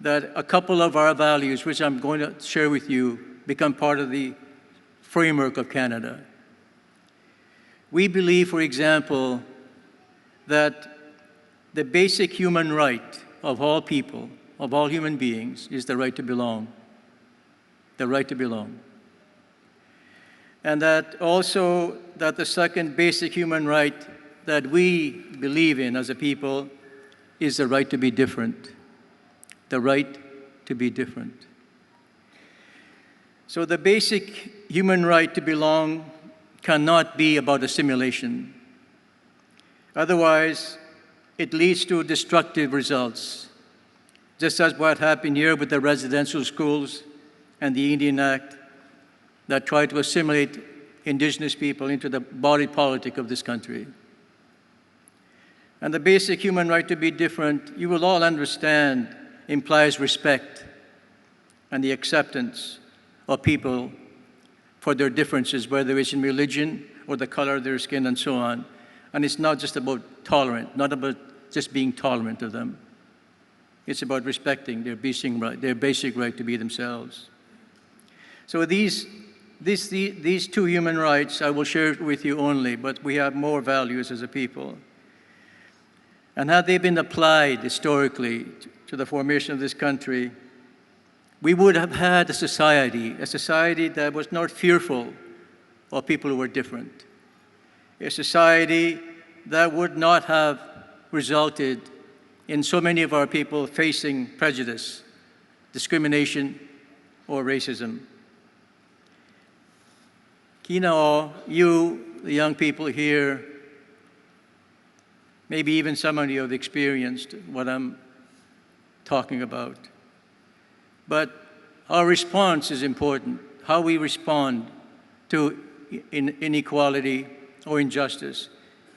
that a couple of our values, which I'm going to share with you, become part of the framework of Canada. We believe, for example, that the basic human right of all people, of all human beings, is the right to belong. The right to belong. And that also that the second basic human right that we believe in as a people is the right to be different. The right to be different. So the basic human right to belong cannot be about assimilation. Otherwise, it leads to destructive results, just as what happened here with the residential schools and the Indian Act that tried to assimilate Indigenous people into the body politic of this country. And the basic human right to be different, you will all understand, implies respect and the acceptance of people for their differences, whether it's in religion or the color of their skin and so on. And it's not just about not about just being tolerant of them. It's about respecting their basic right to be themselves. So these two human rights I will share with you only, but we have more values as a people. And had they been applied historically to the formation of this country, we would have had a society that was not fearful of people who were different. A society that would not have resulted in so many of our people facing prejudice, discrimination, or racism. Kinao, you, the young people here, maybe even some of you have experienced what I'm talking about. But our response is important. How we respond to inequality or injustice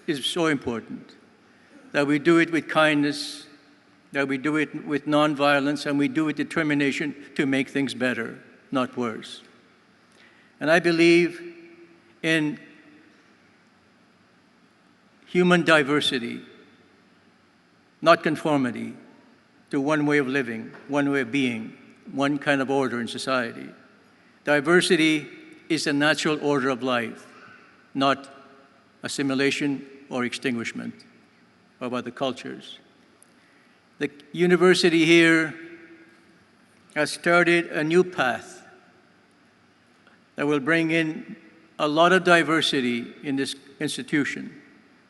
is so important. That we do it with kindness, that we do it with nonviolence, and we do it with determination to make things better, not worse. And I believe in human diversity, not conformity to one way of living, one way of being, one kind of order in society. Diversity is a natural order of life, not assimilation or extinguishment of other cultures. The university here has started a new path that will bring in a lot of diversity in this institution,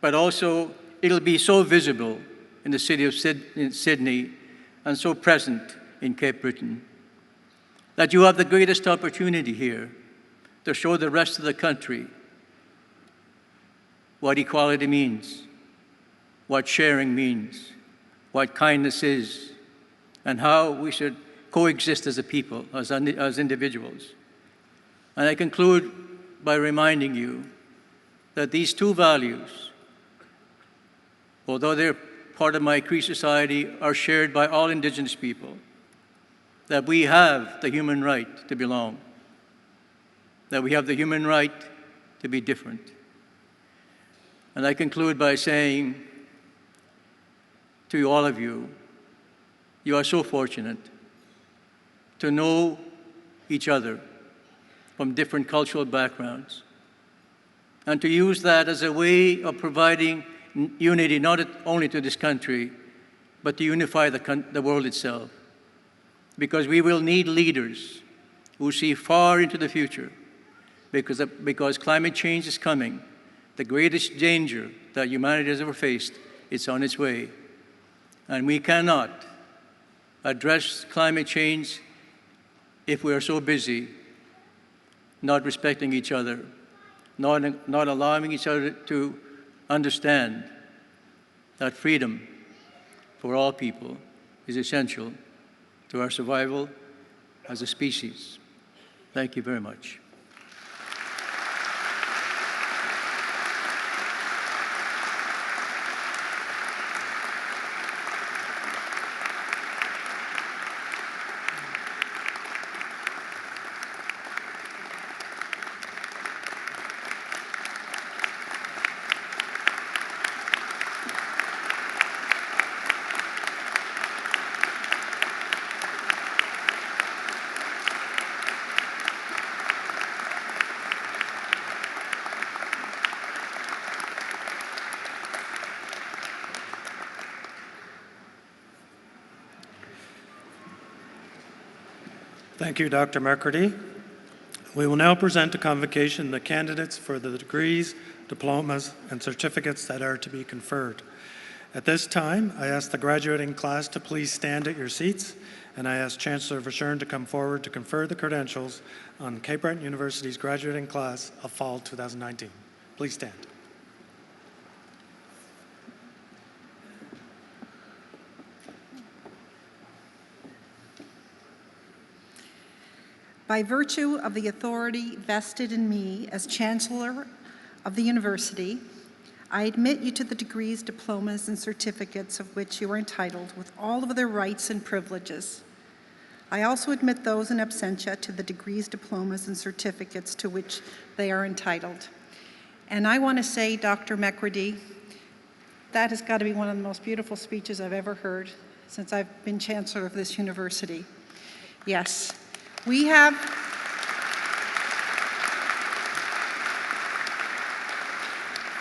but also it'll be so visible in the city of Sydney and so present in Cape Breton that you have the greatest opportunity here to show the rest of the country what equality means, what sharing means, what kindness is, and how we should coexist as a people, as individuals. And I conclude by reminding you that these two values, although they're part of my Cree society, are shared by all Indigenous people, that we have the human right to belong, that we have the human right to be different. And I conclude by saying to all of you, you are so fortunate to know each other from different cultural backgrounds, and to use that as a way of providing unity not only to this country, but to unify the world itself. Because we will need leaders who see far into the future, because climate change is coming. The greatest danger that humanity has ever faced, it's on its way. And we cannot address climate change if we are so busy not respecting each other, not allowing each other to understand that freedom for all people is essential to our survival as a species. Thank you very much. Thank you, Dr. McCurdy. We will now present to convocation the candidates for the degrees, diplomas, and certificates that are to be conferred. At this time, I ask the graduating class to please stand at your seats, and I ask Chancellor Verschoen to come forward to confer the credentials on Cape Breton University's graduating class of Fall 2019. Please stand. By virtue of the authority vested in me as Chancellor of the University, I admit you to the degrees, diplomas, and certificates of which you are entitled with all of their rights and privileges. I also admit those in absentia to the degrees, diplomas, and certificates to which they are entitled. And I want to say, Dr. McCurdy, that has got to be one of the most beautiful speeches I've ever heard since I've been Chancellor of this university. Yes. We have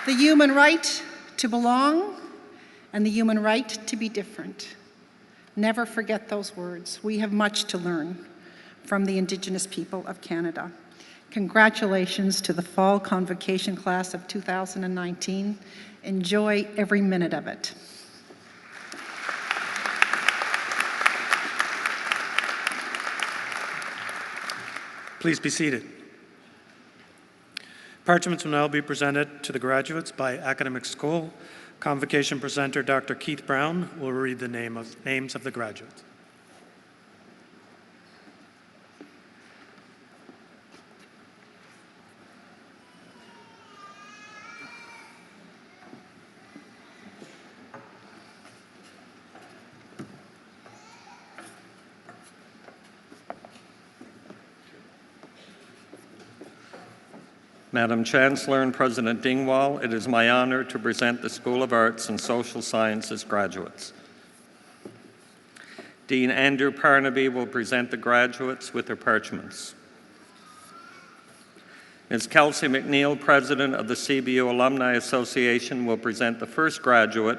the human right to belong and the human right to be different. Never forget those words. We have much to learn from the Indigenous people of Canada. Congratulations to the Fall Convocation class of 2019. Enjoy every minute of it. Please be seated. Parchments will now be presented to the graduates by Academic School. Convocation presenter Dr. Keith Brown will read the names of the graduates. Madam Chancellor and President Dingwall, it is my honor to present the School of Arts and Social Sciences graduates. Dean Andrew Parnaby will present the graduates with their parchments. Ms. Kelsey McNeil, President of the CBU Alumni Association, will present the first graduate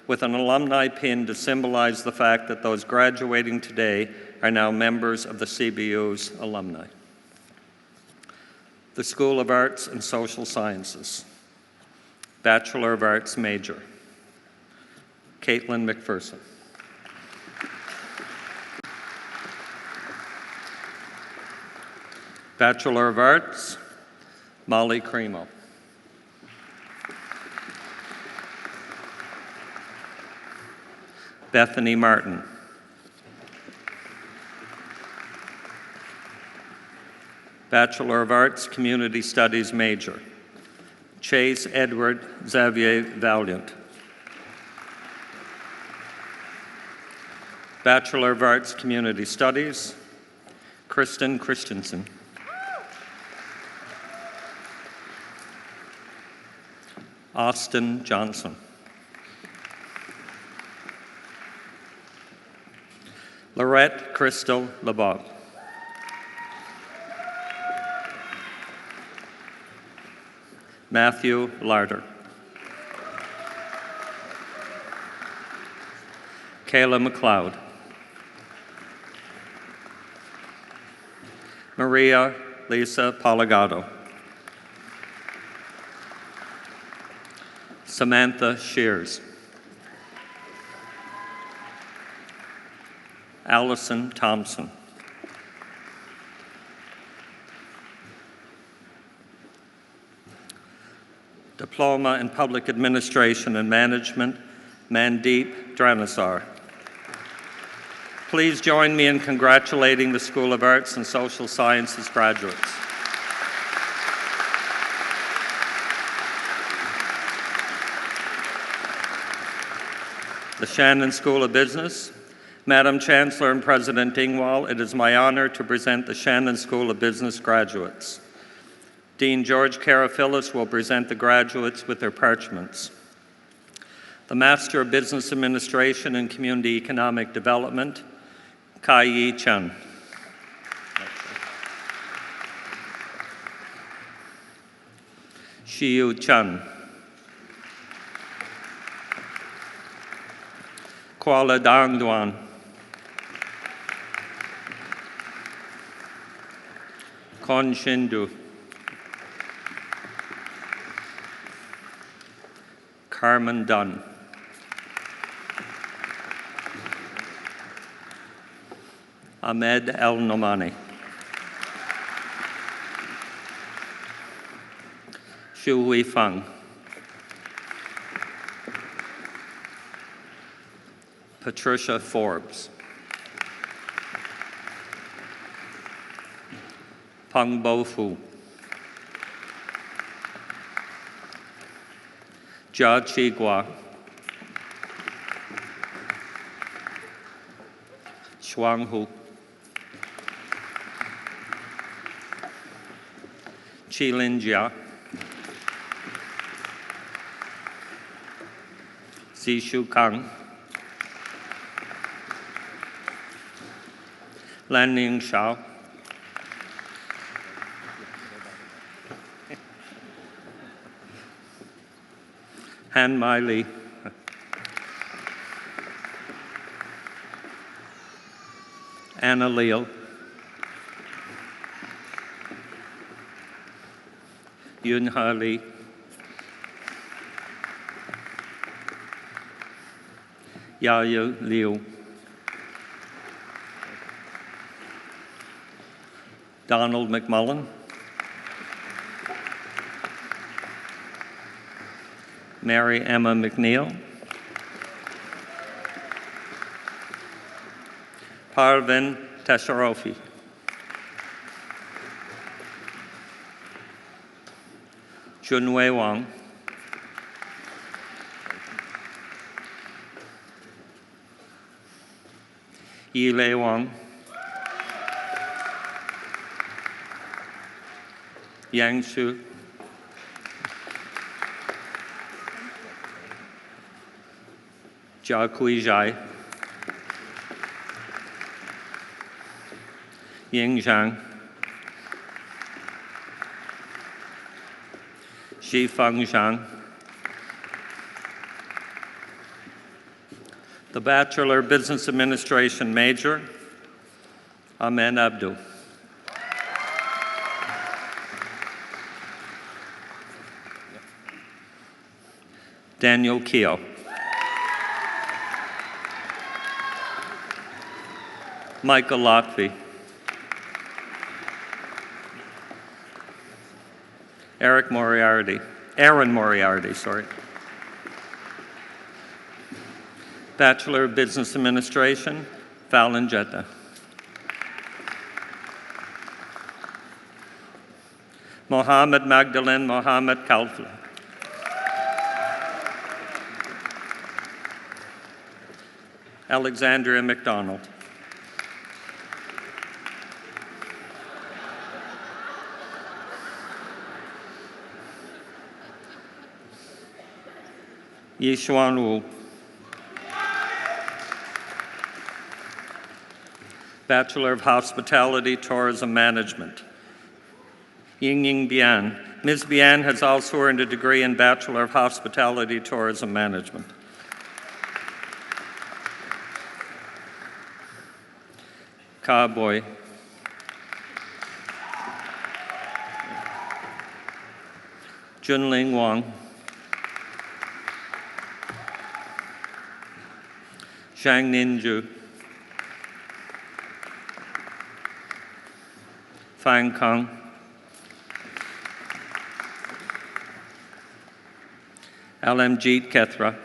with an alumni pin to symbolize the fact that those graduating today are now members of the CBU's alumni. The School of Arts and Social Sciences, Bachelor of Arts major, Caitlin McPherson. Bachelor of Arts, Molly Cremo. Bethany Martin. Bachelor of Arts, Community Studies major, Chase Edward Xavier Valiant. Bachelor of Arts, Community Studies, Kristen Christensen. Austin Johnson. Lorette Crystal LeBob. Matthew Larder. Kayla McLeod. Maria Lisa Polagado. Samantha Shears. Allison Thompson. Diploma in Public Administration and Management, Mandeep Dranasar. Please join me in congratulating the School of Arts and Social Sciences graduates. The Shannon School of Business. Madam Chancellor and President Dingwall, it is my honor to present the Shannon School of Business graduates. Dean George Karafilis will present the graduates with their parchments. The Master of Business Administration and Community Economic Development, Kai Yi Chen. Shiyu Chen. Kuala Dang Duan. Kon Shindu. Carmen Dunn. Ahmed El Nomani. Xu Hui Feng. Patricia Forbes. Peng Bo Fu. Jia Qigua. Shuang Hu. Qilin Jia. Zishu Kang. Lanning Shao. Han Mai Li. Anna Leal. Yun Ha Li. Yayu Liu. Donald McMullen. Mary Emma McNeil. Parvin Tasharofi. Junwei Wang. Yilei Wang. Yang Shu. Jia Kui Zhai. Ying Zhang. Xi Feng Zhang. The Bachelor of Business Administration major, Amen Abdul. Daniel Keogh. Michael Lotley. Aaron Moriarty, sorry. Bachelor of Business Administration, Fallon Jetta. Mohammed Magdalene Mohammed Kalfla. Alexandria McDonald. Yishuan Wu. Bachelor of Hospitality, Tourism Management. Yingying Bian. Ms. Bian has also earned a degree in Bachelor of Hospitality, Tourism Management. Ka Boy. Junling Wang. Zhang Ninju. Fang Kong. Alamjeet Kethra.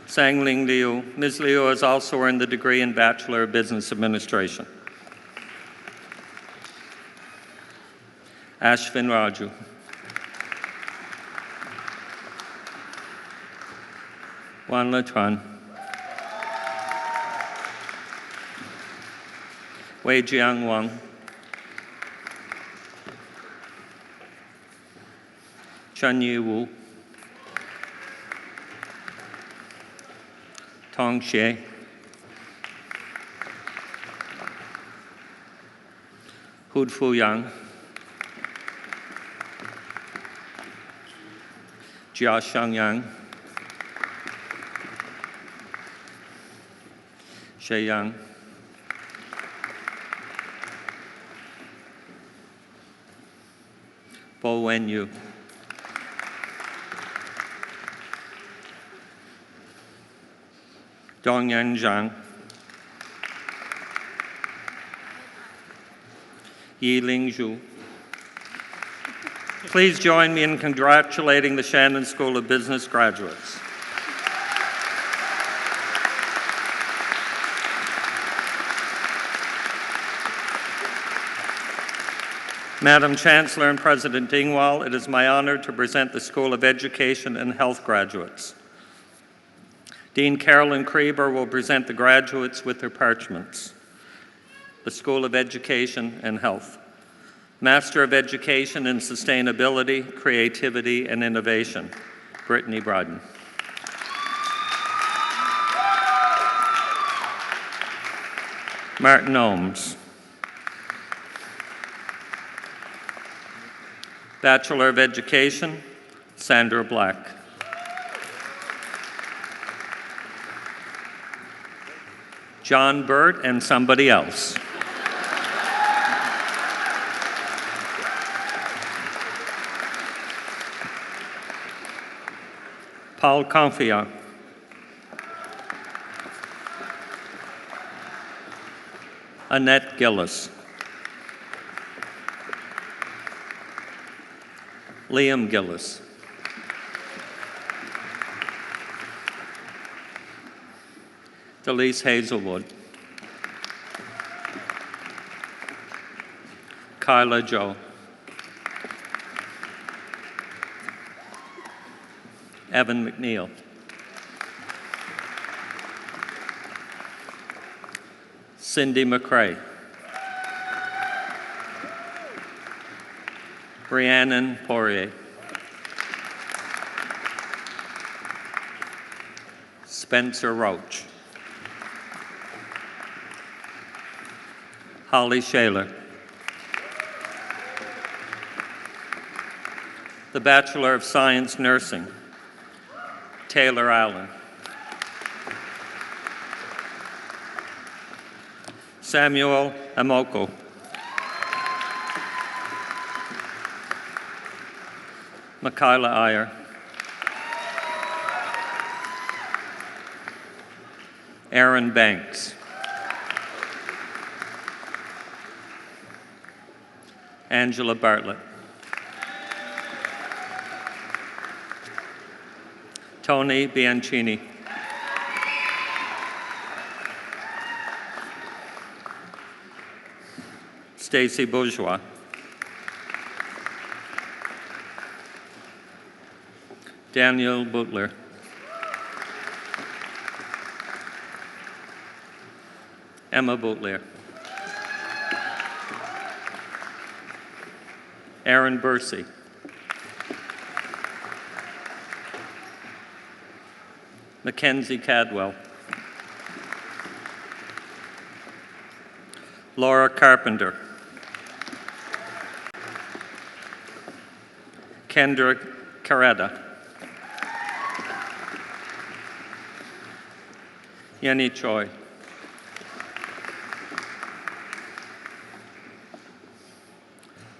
Sangling Liu. Ms. Liu has also earned the degree in Bachelor of Business Administration. Ashvin Raju. Wan Letran. Wei Jiang Wang. Chen Yi Wu. Tong Xie. Hud Fu Yang. Jia Shangyang. She Yang. Bo Wen Yu. Dongyan Zhang. Yiling Zhu. Please join me in congratulating the Shannon School of Business graduates. Madam Chancellor and President Dingwall, it is my honor to present the School of Education and Health graduates. Dean Carolyn Krieber will present the graduates with their parchments. The School of Education and Health. Master of Education in Sustainability, Creativity, and Innovation, Brittany Bryden. Martin Ohms. Bachelor of Education, Sandra Black. John Burt and somebody else. Paul Confiant. Annette Gillis. Liam Gillis. Delise Hazelwood. Kyla Joe. Evan McNeil. Cindy McCrae. Rhiannon Poirier. Spencer Roach. Holly Shaler. The Bachelor of Science Nursing, Taylor Allen. Samuel Amoko. Michaela Iyer. Aaron Banks. Angela Bartlett. Tony Bianchini. Stacy Bourgeois, Daniel Butler, Emma Butler, Aaron Bursey, Mackenzie Cadwell, Laura Carpenter, Kendra Caretta, Yenny Choi,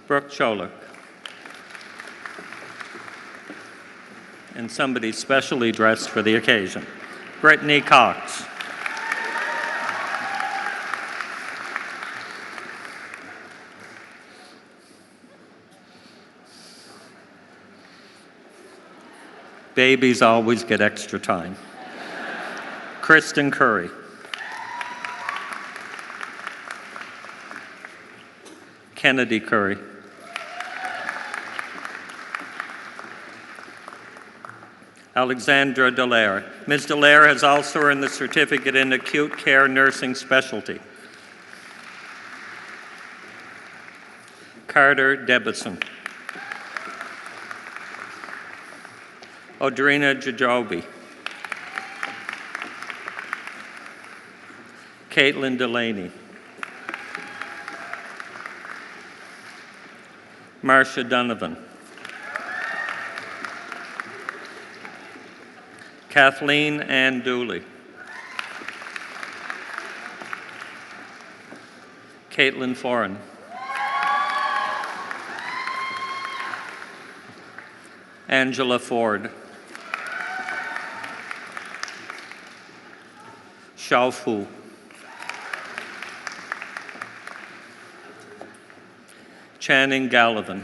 Brooke Cholak, and somebody specially dressed for the occasion, Brittany Cox. Babies always get extra time. Kristen Curry, Kennedy Curry, Alexandra Dallaire. Ms. Dallaire has also earned the certificate in acute care nursing specialty. Carter Debison, Audrina Jajobi, Caitlin Delaney, Marcia Donovan, Kathleen Ann Dooley, Caitlin Foran, Angela Ford, Xiao Fu, Channing Gallivan,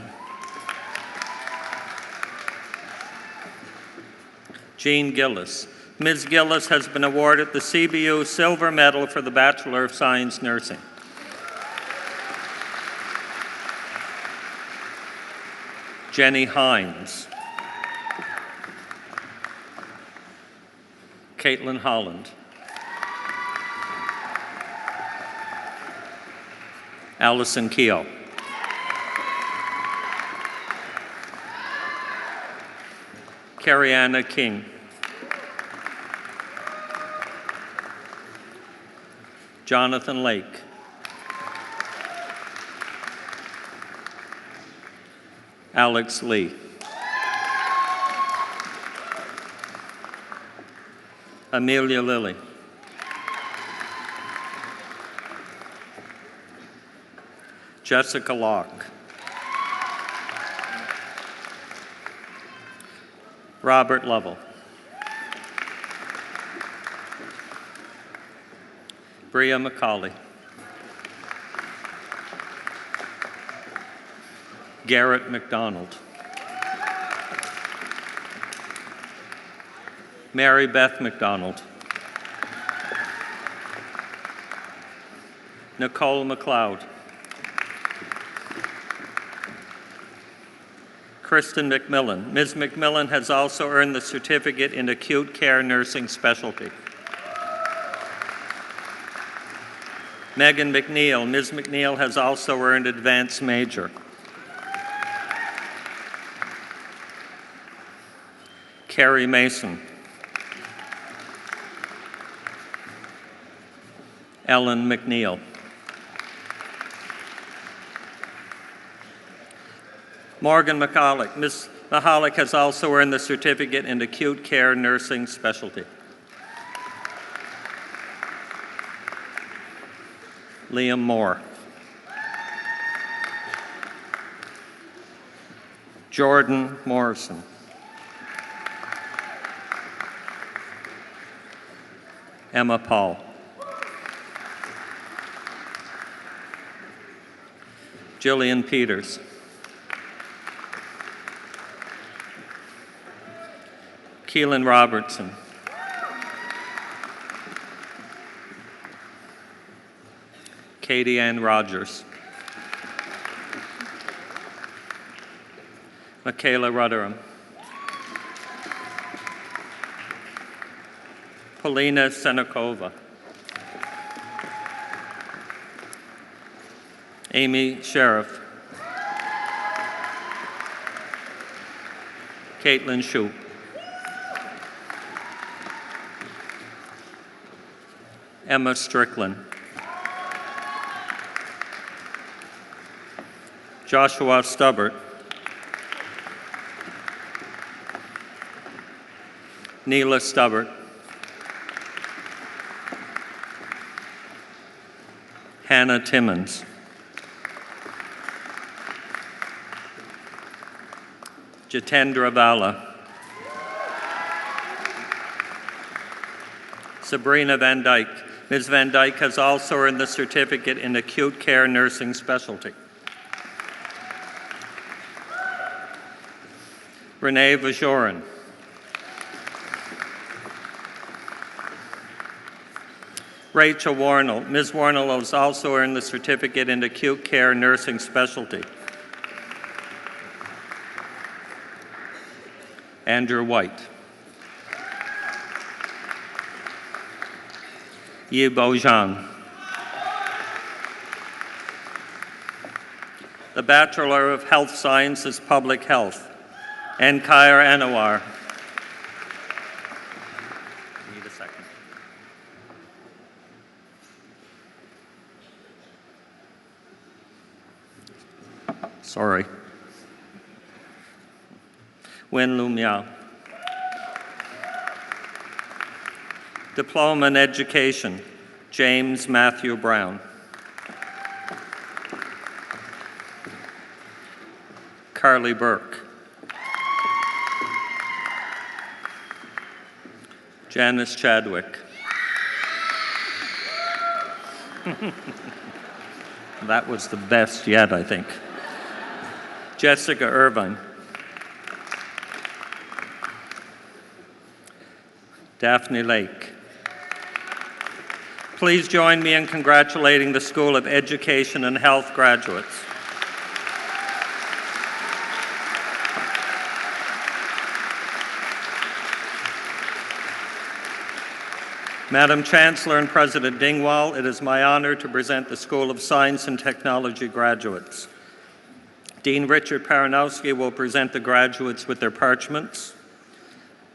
Jean Gillis. Ms. Gillis has been awarded the CBU Silver Medal for the Bachelor of Science Nursing. Jenny Hines, Caitlin Holland, Allison Keogh, Carrie-Anna King, Jonathan Lake, Alex Lee, Amelia Lilly, Jessica Locke, Robert Lovell, Bria McCauley, Garrett McDonald, Mary Beth McDonald, Nicole McLeod, Kristen McMillan. Ms. McMillan has also earned the certificate in acute care nursing specialty. Megan McNeil. Ms. McNeil has also earned advanced major. Carrie Mason, Ellen McNeil, Morgan Mahalik. Ms. Mahalik has also earned the certificate in acute care nursing specialty. Liam Moore, Jordan Morrison, Emma Paul, Jillian Peters, Keelan Robertson, Katie Ann Rogers, Michaela Rudderham. Polina Senakova. Amy Sheriff. Caitlin Shoup. Emma Strickland. Joshua Stubbart. Neela Stubbart. Hannah Timmons. Jitendra Vala. Sabrina Van Dyke. Ms. Van Dyke has also earned the certificate in acute care nursing specialty. Renee Vajorin. Rachel Warnell. Ms. Warnell has also earned the certificate in acute care nursing specialty. Andrew White. Yi Bo Zhang. The Bachelor of Health Sciences, Public Health, Ankair Anwar. Need a second. Sorry. Wen Lu Miao. Diploma in Education, James Matthew Brown. Carly Burke. Janice Chadwick. That was the best yet, I think. Jessica Irvine. Daphne Lake. Please join me in congratulating the School of Education and Health graduates. Madam Chancellor and President Dingwall, it is my honor to present the School of Science and Technology graduates. Dean Richard Paranowski will present the graduates with their parchments.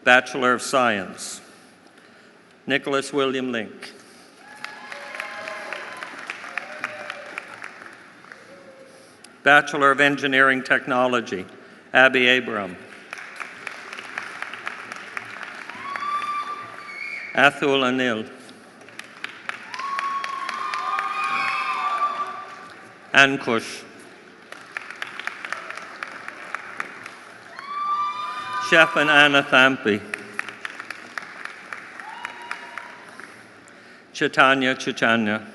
Bachelor of Science, Nicholas William Link. Bachelor of Engineering Technology, Abby Abram. Athul Anil. Ankush. Chef and Anna Thampi. Chaitanya Chaitanya.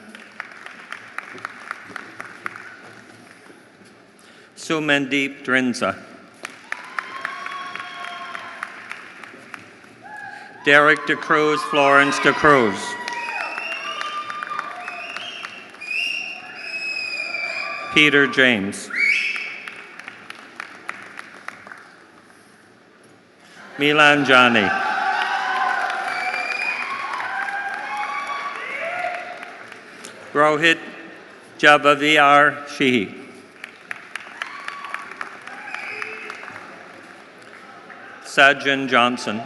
Sumandeep Drinza. Derek De Cruz, Florence De Cruz. Peter James. Milan Jani. Rohit Javaviar Shihi. Sajjan Johnson.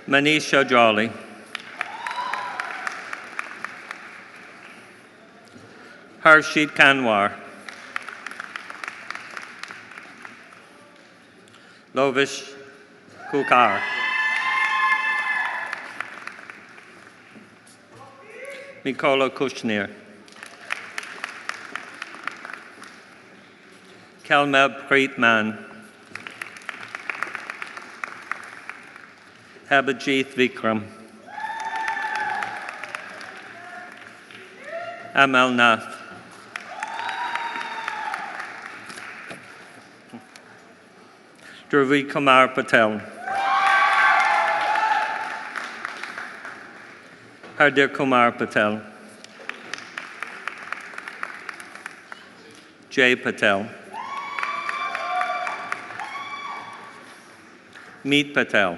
Manisha Jolly. Harshit Kanwar. Lovish Kukar. Mikola Kushnir. Kalmab Preetman. Abhijit Vikram. Amal Nath. Dhruvi Kumar Patel. Hardir Kumar Patel. Jay Patel. Meet Patel.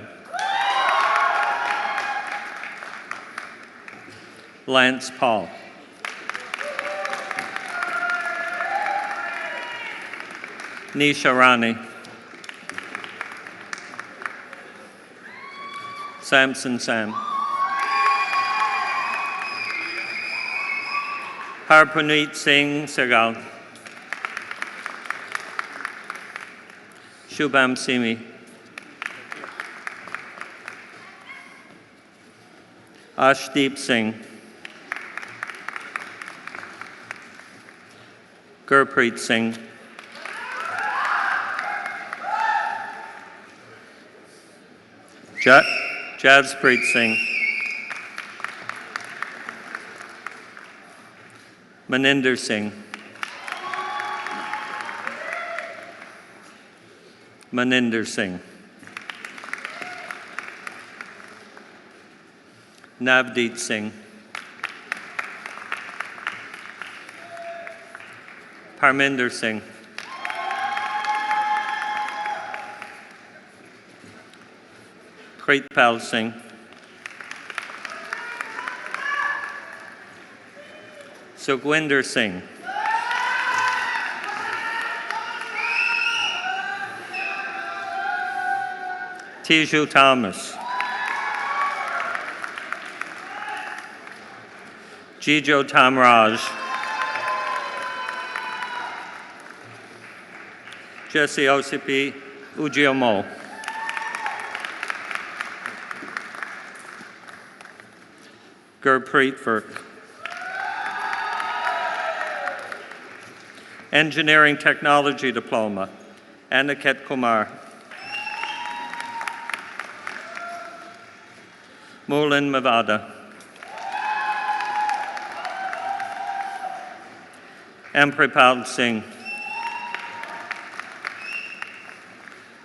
Lance Paul. Nisha Rani. Samson Sam. Harpaneet Singh Segal. Shubham Simi. Ashdeep Singh. Gurpreet Singh. Jaspreet Singh. Maninder Singh. Maninder Singh. Navdeep Singh. Parminder Singh. Preetpal Singh. Sukhwinder Singh. Tiju Thomas. Jijo Tamraj. Jesse Osipi Ujiomo. Gurpreet Virk. Engineering Technology Diploma, Aniket Kumar. Mulin Mavada. Ampripal Singh.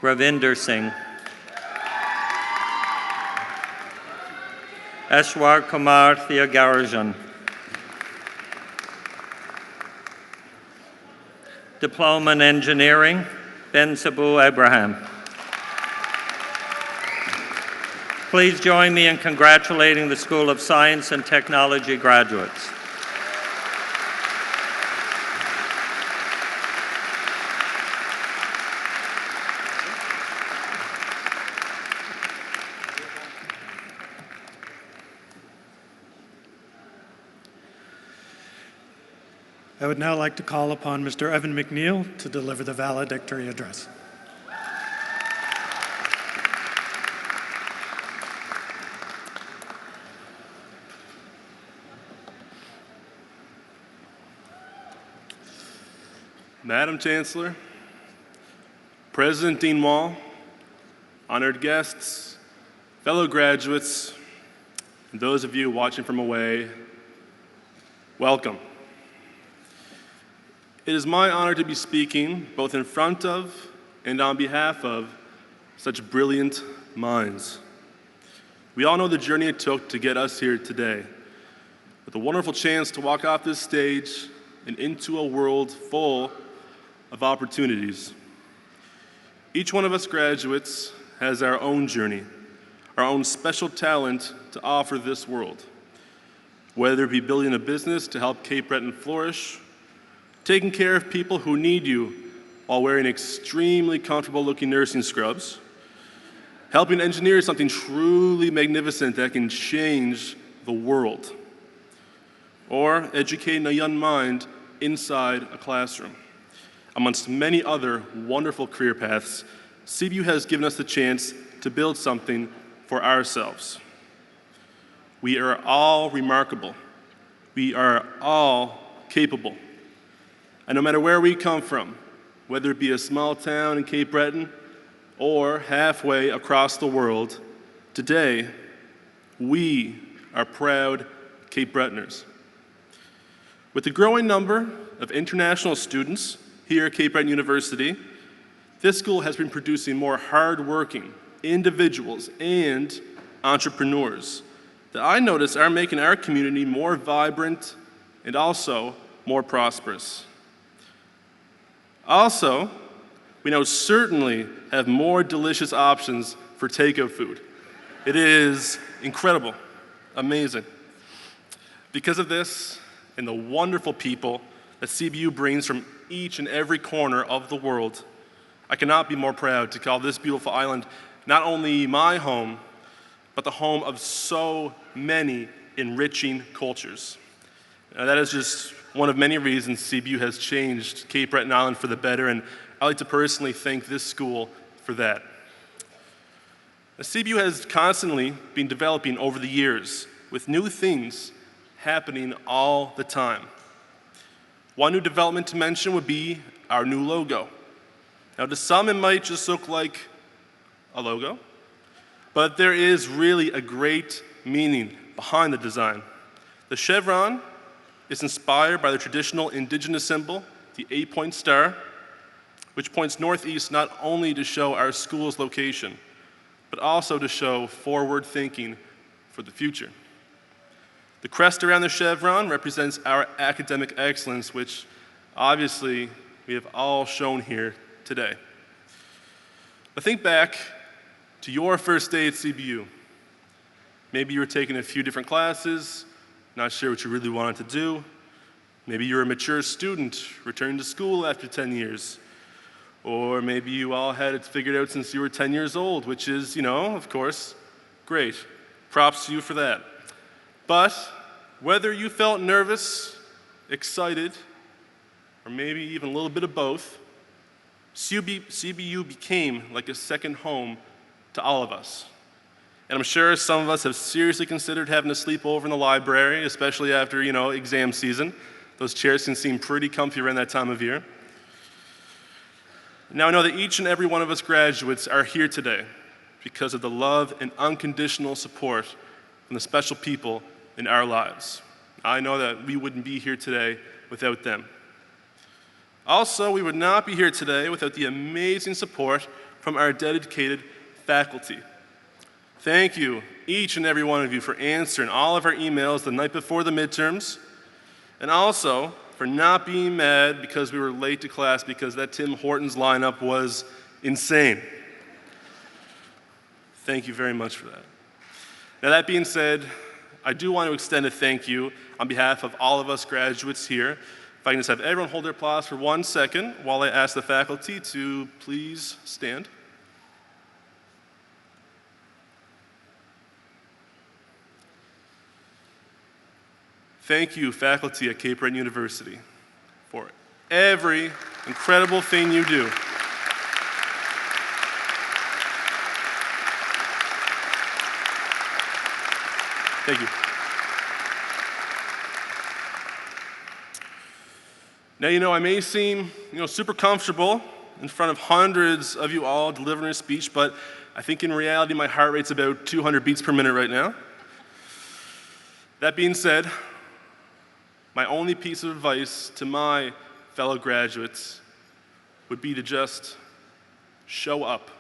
Ravinder Singh. Ashwar Kumar Thiagarajan. Diploma in Engineering, Ben Sabu Abraham. Please join me in congratulating the School of Science and Technology graduates. I would now like to call upon Mr. Evan McNeil to deliver the valedictory address. Madam Chancellor, President Dean Wall, honored guests, fellow graduates, and those of you watching from away, welcome. It is my honor to be speaking both in front of and on behalf of such brilliant minds. We all know the journey it took to get us here today, with a wonderful chance to walk off this stage and into a world full of opportunities. Each one of us graduates has our own journey, our own special talent to offer this world, whether it be building a business to help Cape Breton flourish, taking care of people who need you while wearing extremely comfortable looking nursing scrubs, helping engineer something truly magnificent that can change the world, or educating a young mind inside a classroom. Amongst many other wonderful career paths, CBU has given us the chance to build something for ourselves. We are all remarkable. We are all capable. And no matter where we come from, whether it be a small town in Cape Breton or halfway across the world, today, we are proud Cape Bretoners. With the growing number of international students here at Cape Breton University, this school has been producing more hardworking individuals and entrepreneurs that I notice are making our community more vibrant and also more prosperous. Also, we now certainly have more delicious options for takeout food. It is incredible, amazing. Because of this and the wonderful people that CBU brings from each and every corner of the world, I cannot be more proud to call this beautiful island not only my home, but the home of so many enriching cultures. Now, that is just one of many reasons CBU has changed Cape Breton Island for the better, and I'd like to personally thank this school for that. The CBU has constantly been developing over the years with new things happening all the time. One new development to mention would be our new logo. Now, to some, it might just look like a logo, but there is really a great meaning behind the design. The chevron is inspired by the traditional indigenous symbol, the 8-point star, which points northeast not only to show our school's location, but also to show forward thinking for the future. The crest around the chevron represents our academic excellence, which obviously we have all shown here today. But think back to your first day at CBU. Maybe you were taking a few different classes, not sure what you really wanted to do. Maybe you're a mature student returning to school after 10 years. Or maybe you all had it figured out since you were 10 years old, which is, of course, great. Props to you for that. But whether you felt nervous, excited, or maybe even a little bit of both, CBU became like a second home to all of us. And I'm sure some of us have seriously considered having to sleep over in the library, especially after, exam season. Those chairs can seem pretty comfy around that time of year. Now I know that each and every one of us graduates are here today because of the love and unconditional support from the special people in our lives. I know that we wouldn't be here today without them. Also, we would not be here today without the amazing support from our dedicated faculty. Thank you, each and every one of you, for answering all of our emails the night before the midterms, and also for not being mad because we were late to class because that Tim Hortons lineup was insane. Thank you very much for that. Now, that being said, I do want to extend a thank you on behalf of all of us graduates here. If I can just have everyone hold their applause for 1 second while I ask the faculty to please stand. Thank you, faculty at Cape Breton University, for every incredible thing you do. Thank you. Now, I may seem, super comfortable in front of hundreds of you all delivering a speech, but I think in reality my heart rate's about 200 beats per minute right now. That being said, my only piece of advice to my fellow graduates would be to just show up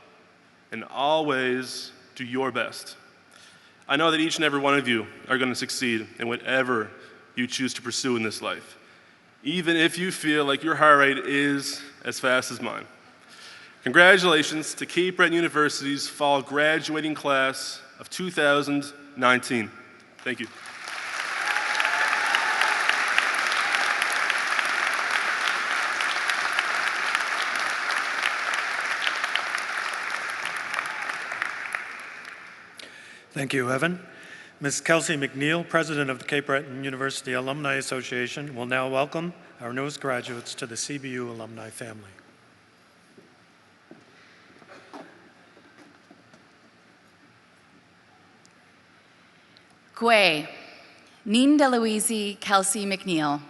and always do your best. I know that each and every one of you are going to succeed in whatever you choose to pursue in this life, even if you feel like your heart rate is as fast as mine. Congratulations to Cape Breton University's fall graduating class of 2019. Thank you. Thank you, Evan. Ms. Kelsey McNeil, President of the Cape Breton University Alumni Association, will now welcome our newest graduates to the CBU alumni family. Gwe, Nin DeLuisi Kelsey McNeil.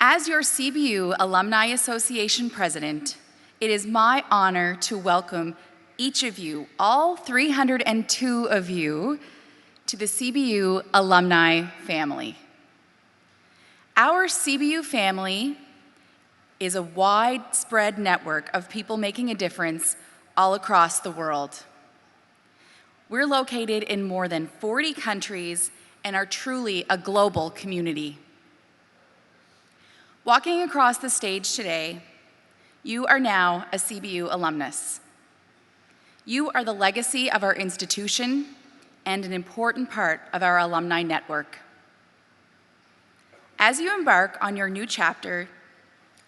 As your CBU Alumni Association President, it is my honor to welcome each of you, all 302 of you, to the CBU alumni family. Our CBU family is a widespread network of people making a difference all across the world. We're located in more than 40 countries and are truly a global community. Walking across the stage today, You are now a CBU alumnus. You are the legacy of our institution and an important part of our alumni network. As you embark on your new chapter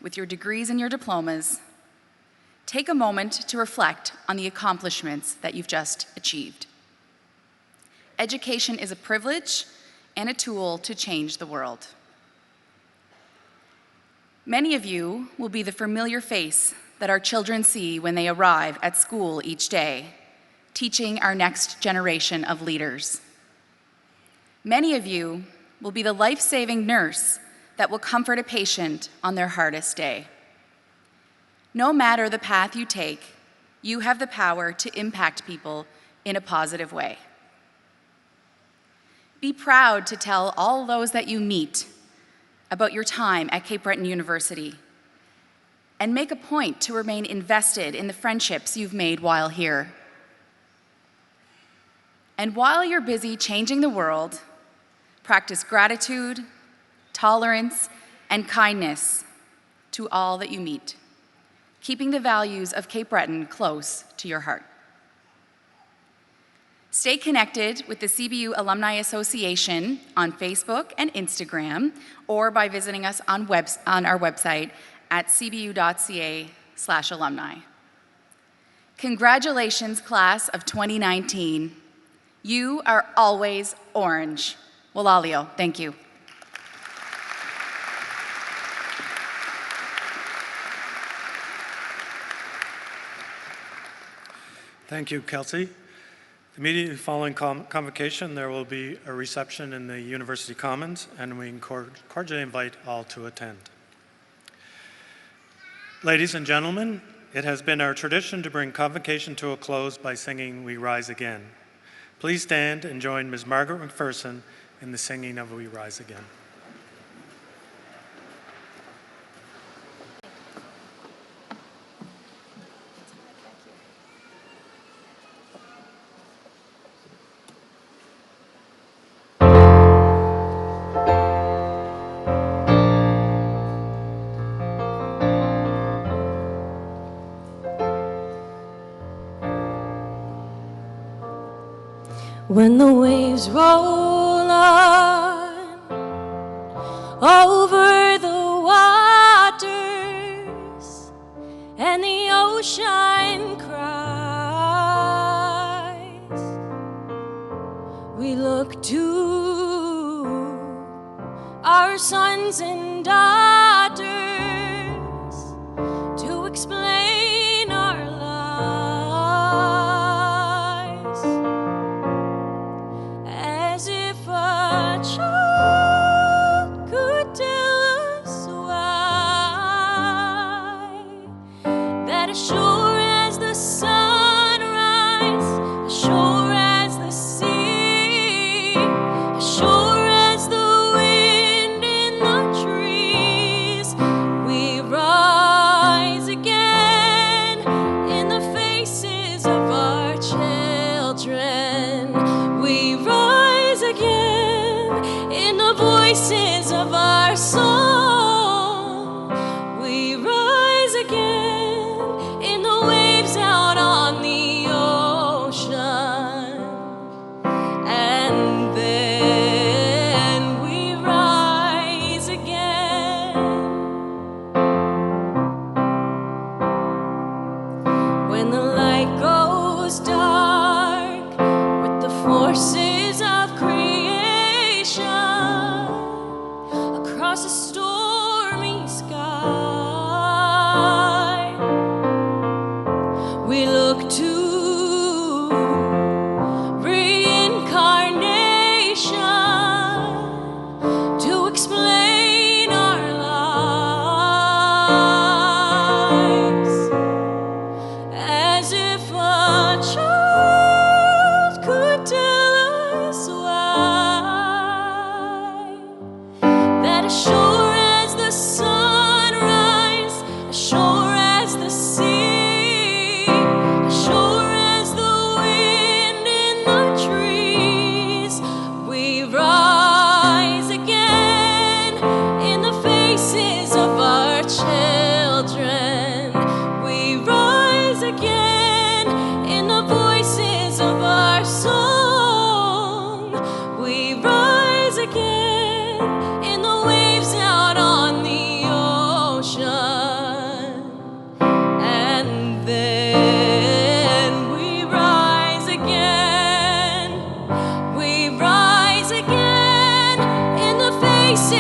with your degrees and your diplomas, take a moment to reflect on the accomplishments that you've just achieved. Education is a privilege and a tool to change the world. Many of you will be the familiar face that our children see when they arrive at school each day, teaching our next generation of leaders. Many of you will be the life-saving nurse that will comfort a patient on their hardest day. No matter the path you take, you have the power to impact people in a positive way. Be proud to tell all those that you meet about your time at Cape Breton University, and make a point to remain invested in the friendships you've made while here. And while you're busy changing the world, practice gratitude, tolerance, and kindness to all that you meet, keeping the values of Cape Breton close to your heart. Stay connected with the CBU Alumni Association on Facebook and Instagram, or by visiting us on our website at cbu.ca/alumni. Congratulations, class of 2019. You are always orange. Walalio, thank you. Thank you, Kelsey. Immediately following convocation, there will be a reception in the University Commons, and we cordially invite all to attend. Ladies and gentlemen, it has been our tradition to bring convocation to a close by singing We Rise Again. Please stand and join Ms. Margaret McPherson in the singing of We Rise Again. When the waves roll on over the waters and the ocean cries, we look to our sons and daughters to explain our lives, as if a child could tell us why, that as sure as the sunrise, as sure as the sea, as sure as the wind in the trees, we rise again in the faces of our children. We rise again in the voices of our song. We rise again in the waves out on the ocean. And then we rise again when the light goes dark with the forces of creation across a stormy sky. We look to reincarnation to explain our lives, as if a child could tell us why, that as sure as the sunrise, as sure as the sea, as sure as the wind in the trees, we rise again in the faces of our children.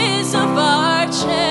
voices of our chest.